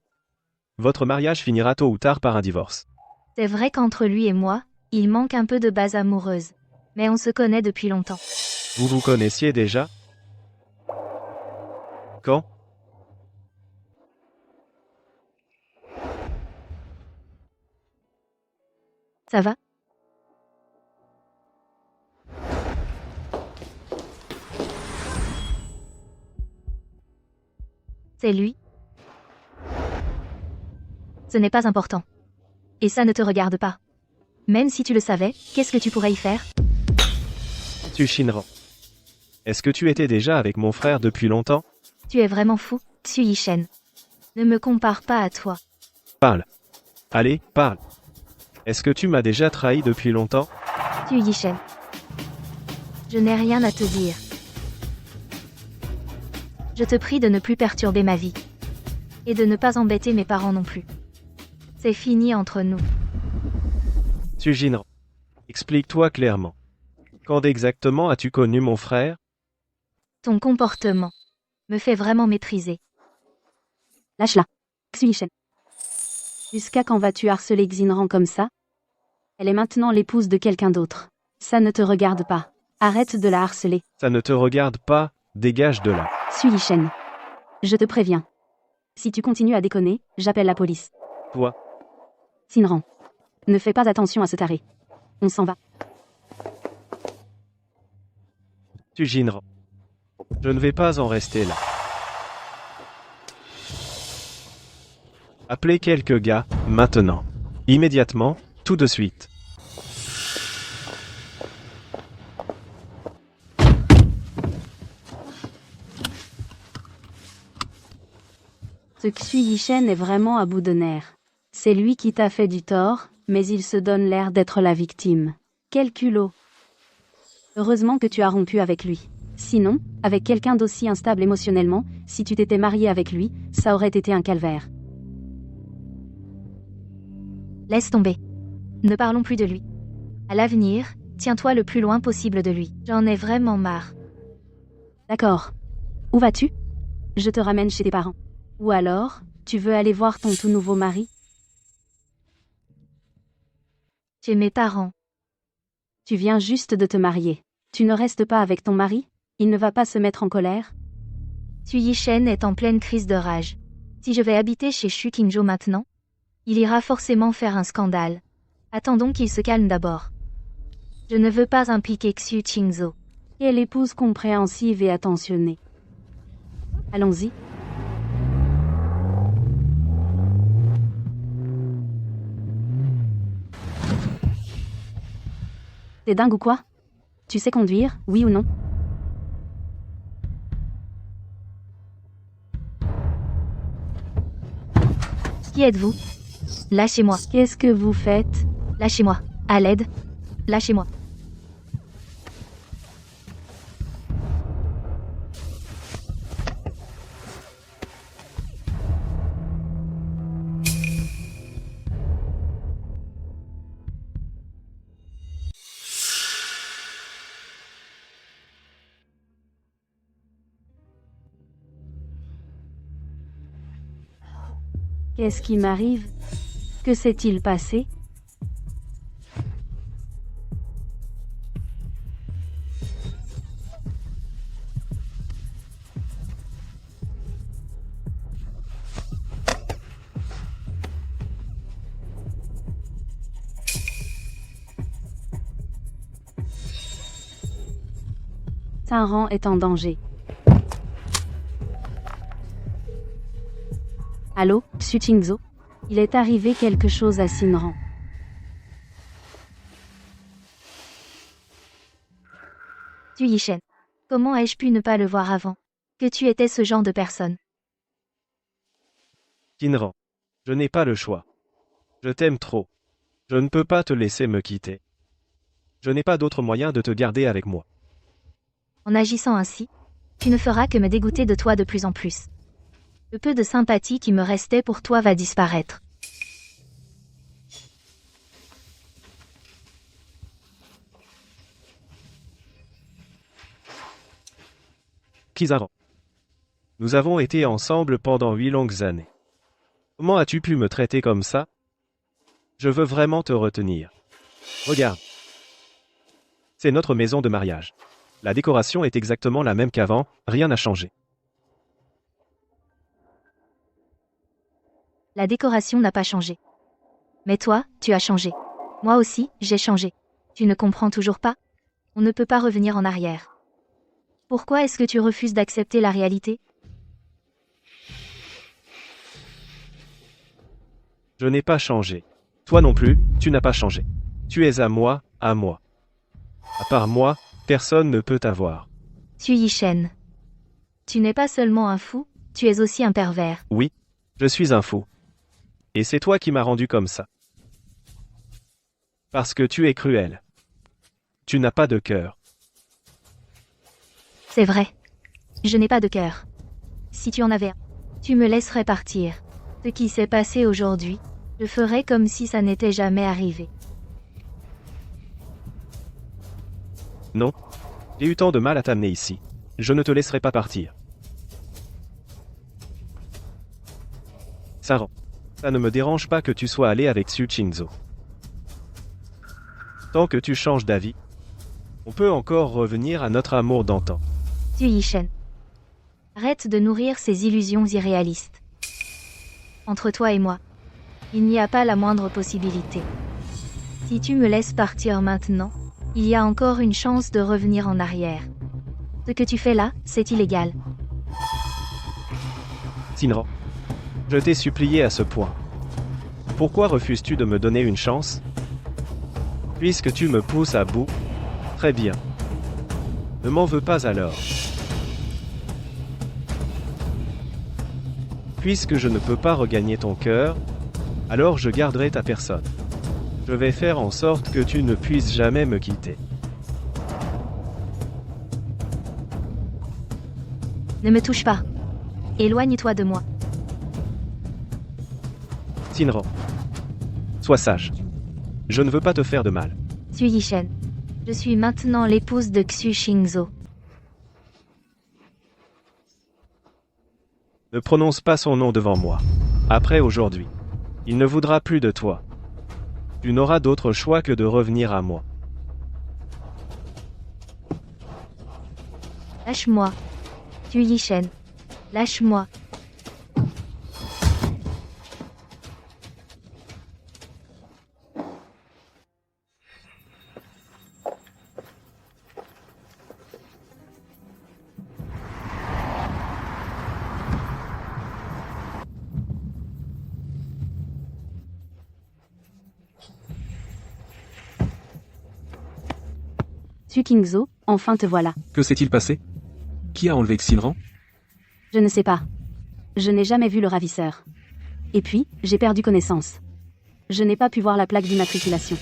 Votre mariage finira tôt ou tard par un divorce. C'est vrai qu'entre lui et moi, il manque un peu de base amoureuse. Mais on se connaît depuis longtemps. Vous vous connaissiez déjà? Quand? Ça va? C'est lui? Ce n'est pas important. Et ça ne te regarde pas. Même si tu le savais, qu'est-ce que tu pourrais y faire? Tu Shinran. Est-ce que tu étais déjà avec mon frère depuis longtemps? Tu es vraiment fou, Xu Yishen. Ne me compare pas à toi. Parle. Allez, parle. Est-ce que tu m'as déjà trahi depuis longtemps? Xu Yishen. Je n'ai rien à te dire. Je te prie de ne plus perturber ma vie. Et de ne pas embêter mes parents non plus. C'est fini entre nous. Tu Shinran. Explique-toi clairement. Quand exactement as-tu connu mon frère? Ton comportement me fait vraiment mépriser. Lâche-la. Xu Yishen. Jusqu'à quand vas-tu harceler Xinran comme ça? Elle est maintenant l'épouse de quelqu'un d'autre. Ça ne te regarde pas. Arrête de la harceler. Ça ne te regarde pas, dégage de là. Xu Yishen. Je te préviens. Si tu continues à déconner, j'appelle la police. Toi, Xinran. Ne fais pas attention à ce taré. On s'en va. tu Shinran. Je ne vais pas en rester là. Appelez quelques gars, maintenant. Immédiatement, tout de suite. Ce Xu Yishen est vraiment à bout de nerfs. C'est lui qui t'a fait du tort, mais il se donne l'air d'être la victime. Quel culot. Heureusement que tu as rompu avec lui. Sinon, avec quelqu'un d'aussi instable émotionnellement, si tu t'étais marié avec lui, ça aurait été un calvaire. Laisse tomber. Ne parlons plus de lui. À l'avenir, tiens-toi le plus loin possible de lui. J'en ai vraiment marre. D'accord. Où vas-tu? Je te ramène chez tes parents. Ou alors, tu veux aller voir ton tout nouveau mari? Chez mes parents. Tu viens juste de te marier. Tu ne restes pas avec ton mari? Il ne va pas se mettre en colère? Xu Yishen est en pleine crise de rage. Si je vais habiter chez Xu Qingzhou maintenant, il ira forcément faire un scandale. Attendons qu'il se calme d'abord. Je ne veux pas impliquer Xu Qingzhou. Quelle épouse compréhensive et attentionnée. Allons-y. T'es dingue ou quoi? Tu sais conduire, oui ou non? Qui êtes-vous? Lâchez-moi. Qu'est-ce que vous faites? Lâchez-moi. À l'aide. Lâchez-moi. Qu'est-ce qui m'arrive? Que s'est-il passé? Xinran est en danger. Allô, Xu Qingzhou? Il est arrivé quelque chose à Xinran. Xu Yishen. Comment ai-je pu ne pas le voir avant? Que tu étais ce genre de personne. Shinran. Je n'ai pas le choix. Je t'aime trop. Je ne peux pas te laisser me quitter. Je n'ai pas d'autre moyen de te garder avec moi. En agissant ainsi, tu ne feras que me dégoûter de toi de plus en plus. Le peu de sympathie qui me restait pour toi va disparaître. Kizaran. Nous avons été ensemble pendant 8 longues années. Comment as-tu pu me traiter comme ça? Je veux vraiment te retenir. Regarde. C'est notre maison de mariage. La décoration est exactement la même qu'avant, rien n'a changé. La décoration n'a pas changé. Mais toi, tu as changé. Moi aussi, j'ai changé. Tu ne comprends toujours pas? On ne peut pas revenir en arrière. Pourquoi est-ce que tu refuses d'accepter la réalité? Je n'ai pas changé. Toi non plus, tu n'as pas changé. Tu es à moi, à moi. À part moi, personne ne peut t'avoir. Xu Yishen. Tu n'es pas seulement un fou, tu es aussi un pervers. Oui, je suis un fou. Et c'est toi qui m'as rendu comme ça. Parce que tu es cruel. Tu n'as pas de cœur. C'est vrai. Je n'ai pas de cœur. Si tu en avais un, tu me laisserais partir. Ce qui s'est passé aujourd'hui, je ferais comme si ça n'était jamais arrivé. Non. J'ai eu tant de mal à t'amener ici. Je ne te laisserai pas partir. Saran. Ça ne me dérange pas que tu sois allé avec Xu Qingzhou. Tant que tu changes d'avis, on peut encore revenir à notre amour d'antan. Xu Yishen. Arrête de nourrir ces illusions irréalistes. Entre toi et moi, il n'y a pas la moindre possibilité. Si tu me laisses partir maintenant, il y a encore une chance de revenir en arrière. Ce que tu fais là, c'est illégal. Xinran. Je t'ai supplié à ce point. Pourquoi refuses-tu de me donner une chance? Puisque tu me pousses à bout, très bien. Ne m'en veux pas alors. Puisque je ne peux pas regagner ton cœur, alors je garderai ta personne. Je vais faire en sorte que tu ne puisses jamais me quitter. Ne me touche pas. Éloigne-toi de moi. Xinran. Sois sage. Je ne veux pas te faire de mal. Xu Yishen. Je suis maintenant l'épouse de Xu Qingzhou. Ne prononce pas son nom devant moi. Après aujourd'hui, il ne voudra plus de toi. Tu n'auras d'autre choix que de revenir à moi. Lâche-moi. Xu Yishen. Lâche-moi. Xu Qingzhou, enfin te voilà. Que s'est-il passé? Qui a enlevé Xinran? Je ne sais pas. Je n'ai jamais vu le ravisseur. Et puis, j'ai perdu connaissance. Je n'ai pas pu voir la plaque d'immatriculation.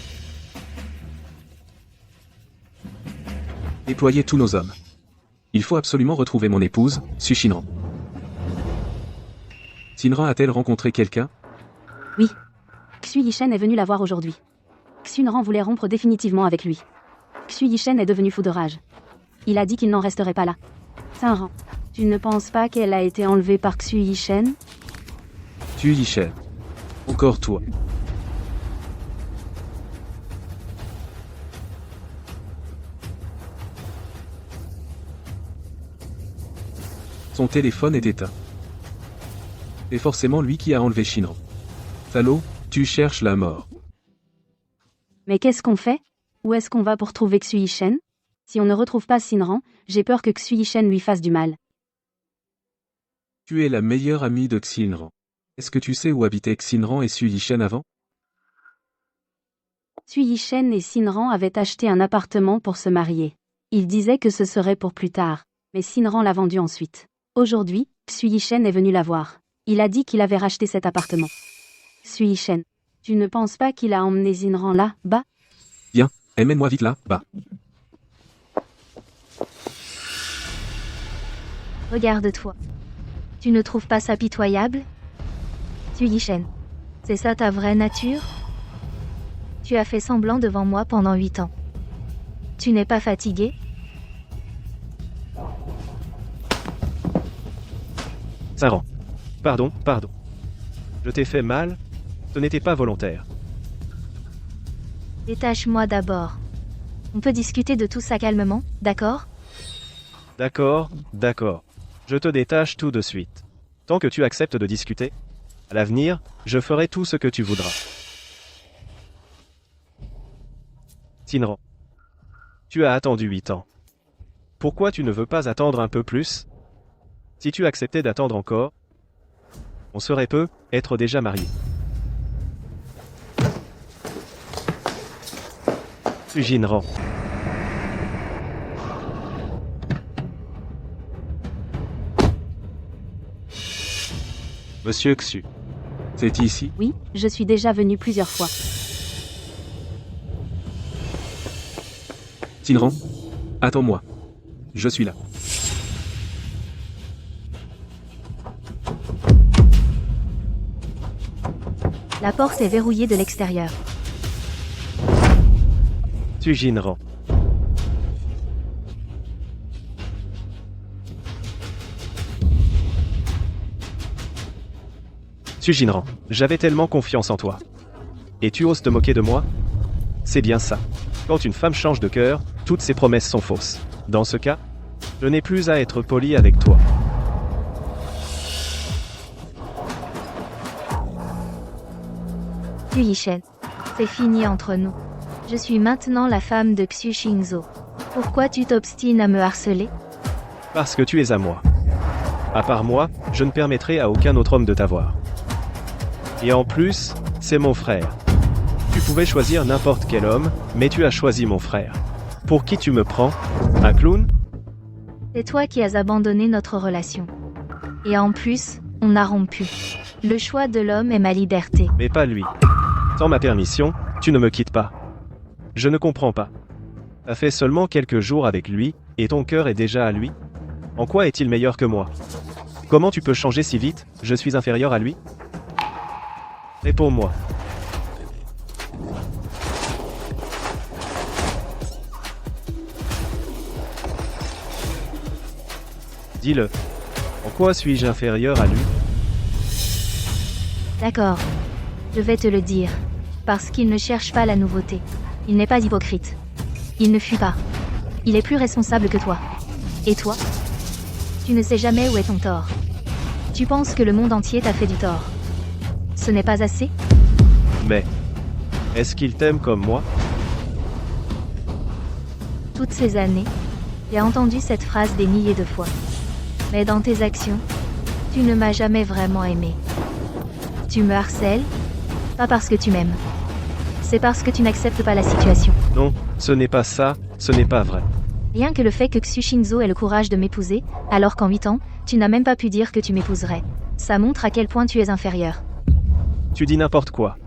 Déployez tous nos hommes. Il faut absolument retrouver mon épouse, Xu Xinran. Xinran a-t-elle rencontré quelqu'un? Oui. Xu Yishen est venu la voir aujourd'hui. Xunran voulait rompre définitivement avec lui. Xu Yishen est devenu fou de rage. Il a dit qu'il n'en resterait pas là. Xinran, tu ne penses pas qu'elle a été enlevée par Xu Yishen? Xu Yishen. Encore toi. Son téléphone est éteint. C'est forcément lui qui a enlevé Xinran. Salaud, tu cherches la mort. Mais qu'est-ce qu'on fait? Où est-ce qu'on va pour trouver Xu Yishen? Si on ne retrouve pas Xinran, j'ai peur que Xu Yishen lui fasse du mal. Tu es la meilleure amie de Xinran. Est-ce que tu sais où habitaient Xinran et Xu Yishen avant? Xu Yishen et Xinran avaient acheté un appartement pour se marier. Ils disaient que ce serait pour plus tard, mais Xinran l'a vendu ensuite. Aujourd'hui, Xu Yishen est venu la voir. Il a dit qu'il avait racheté cet appartement. Xu Yishen, tu ne penses pas qu'il a emmené Xinran là-bas? Viens, emmène-moi vite là, bas. Regarde-toi. Tu ne trouves pas ça pitoyable? Xu Yishen. C'est ça ta vraie nature? Tu as fait semblant devant moi pendant 8 ans. Tu n'es pas fatigué? Xinran. Pardon. Je t'ai fait mal? Ce n'était pas volontaire. Détache-moi d'abord. On peut discuter de tout ça calmement, d'accord? D'accord, d'accord. Je te détache tout de suite. Tant que tu acceptes de discuter, à l'avenir, je ferai tout ce que tu voudras. Shinran. Tu as attendu 8 ans. Pourquoi tu ne veux pas attendre un peu plus? Si tu acceptais d'attendre encore, on serait être déjà mariés. Shinran. Monsieur Xu. C'est ici? Oui, je suis déjà venu plusieurs fois. Shinran? Attends-moi. Je suis là. La porte est verrouillée de l'extérieur. Shinran. Shinran, j'avais tellement confiance en toi. Et tu oses te moquer de moi? C'est bien ça. Quand une femme change de cœur, toutes ses promesses sont fausses. Dans ce cas, je n'ai plus à être poli avec toi. Xu Yishen. C'est fini entre nous. Je suis maintenant la femme de Xu Xingzhou. Pourquoi tu t'obstines à me harceler? Parce que tu es à moi. À part moi, je ne permettrai à aucun autre homme de t'avoir. Et en plus, c'est mon frère. Tu pouvais choisir n'importe quel homme, mais tu as choisi mon frère. Pour qui tu me prends? Un clown? C'est toi qui as abandonné notre relation. Et en plus, on a rompu. Le choix de l'homme est ma liberté. Mais pas lui. Sans ma permission, tu ne me quittes pas. Je ne comprends pas. T'as fait seulement quelques jours avec lui, et ton cœur est déjà à lui? En quoi est-il meilleur que moi? Comment tu peux changer si vite? Je suis inférieur à lui? Réponds-moi. Dis-le. En quoi suis-je inférieur à lui? D'accord. Je vais te le dire. Parce qu'il ne cherche pas la nouveauté. Il n'est pas hypocrite. Il ne fuit pas. Il est plus responsable que toi. Et toi? Tu ne sais jamais où est ton tort. Tu penses que le monde entier t'a fait du tort. Ce n'est pas assez? Mais, est-ce qu'il t'aime comme moi? Toutes ces années, j'ai entendu cette phrase des milliers de fois. Mais dans tes actions, tu ne m'as jamais vraiment aimé. Tu me harcèles, pas parce que tu m'aimes. C'est parce que tu n'acceptes pas la situation. Non, ce n'est pas ça, ce n'est pas vrai. Rien que le fait que Xu Xingzhou ait le courage de m'épouser, alors qu'en 8 ans, tu n'as même pas pu dire que tu m'épouserais. Ça montre à quel point tu es inférieur. Tu dis n'importe quoi.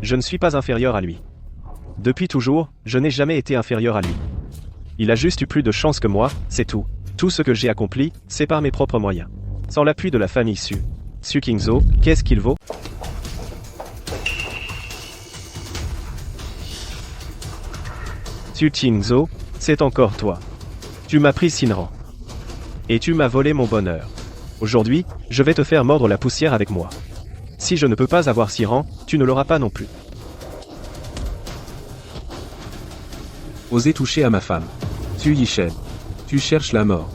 Je ne suis pas inférieur à lui. Depuis toujours, je n'ai jamais été inférieur à lui. Il a juste eu plus de chance que moi, c'est tout. Tout ce que j'ai accompli, c'est par mes propres moyens. Sans l'appui de la famille Xu. Xu Xingzhou, qu'est-ce qu'il vaut? Xu Xingzhou, c'est encore toi. Tu m'as pris Shinran. Et tu m'as volé mon bonheur. Aujourd'hui, je vais te faire mordre la poussière avec moi. Si je ne peux pas avoir Shinran, tu ne l'auras pas non plus. Osez toucher à ma femme. Xu Yishen. Tu cherches la mort.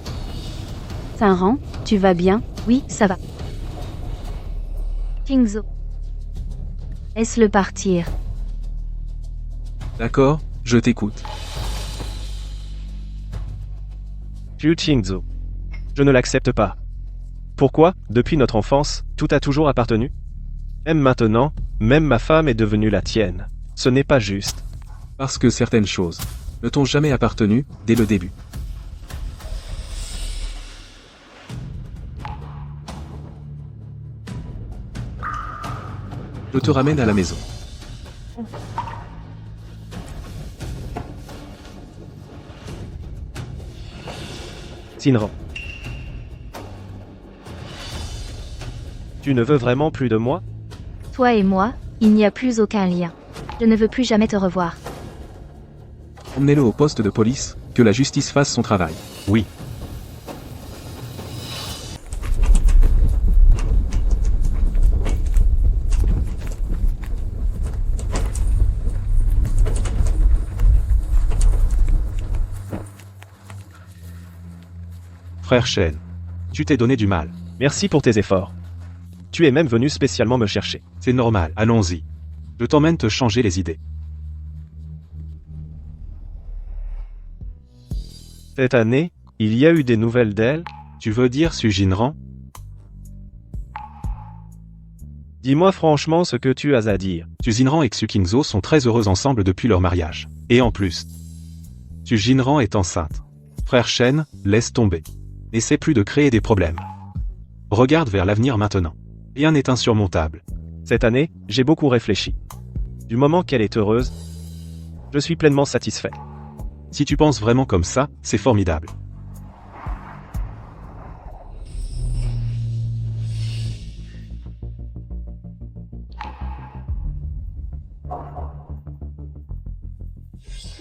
Shinran, tu vas bien? Oui, ça va. Xingzhou. Laisse-le partir. D'accord, je t'écoute. Xu Xingzhou. Je ne l'accepte pas. Pourquoi, depuis notre enfance, tout a toujours appartenu? Même maintenant, même ma femme est devenue la tienne. Ce n'est pas juste. Parce que certaines choses ne t'ont jamais appartenu, dès le début. Je te ramène à la maison. Shinran. Tu ne veux vraiment plus de moi? Toi et moi, il n'y a plus aucun lien. Je ne veux plus jamais te revoir. Emmenez-le au poste de police, que la justice fasse son travail. Oui. Frère Shen. Tu t'es donné du mal. Merci pour tes efforts. Tu es même venu spécialement me chercher. C'est normal, allons-y. Je t'emmène te changer les idées. Cette année, il y a eu des nouvelles d'elle? Tu veux dire Su Jinran? Dis-moi franchement ce que tu as à dire. Su Jinran et Xu Qingzhou sont très heureux ensemble depuis leur mariage. Et en plus, Su Jinran est enceinte. Frère Shen, laisse tomber. N'essaie plus de créer des problèmes. Regarde vers l'avenir maintenant. Rien n'est insurmontable. Cette année, j'ai beaucoup réfléchi. Du moment qu'elle est heureuse, je suis pleinement satisfait. Si tu penses vraiment comme ça, c'est formidable.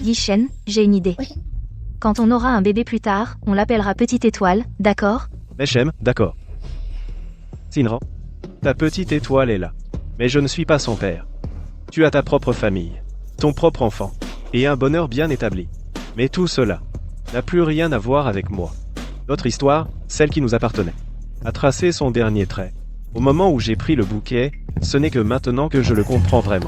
Yishen, j'ai une idée. Quand on aura un bébé plus tard, on l'appellera Petite Étoile, d'accord? Meshem, d'accord. Xinran, ta petite étoile est là. Mais je ne suis pas son père. Tu as ta propre famille, ton propre enfant, et un bonheur bien établi. Mais tout cela n'a plus rien à voir avec moi. Notre histoire, celle qui nous appartenait, a tracé son dernier trait. Au moment où j'ai pris le bouquet, ce n'est que maintenant que je le comprends vraiment.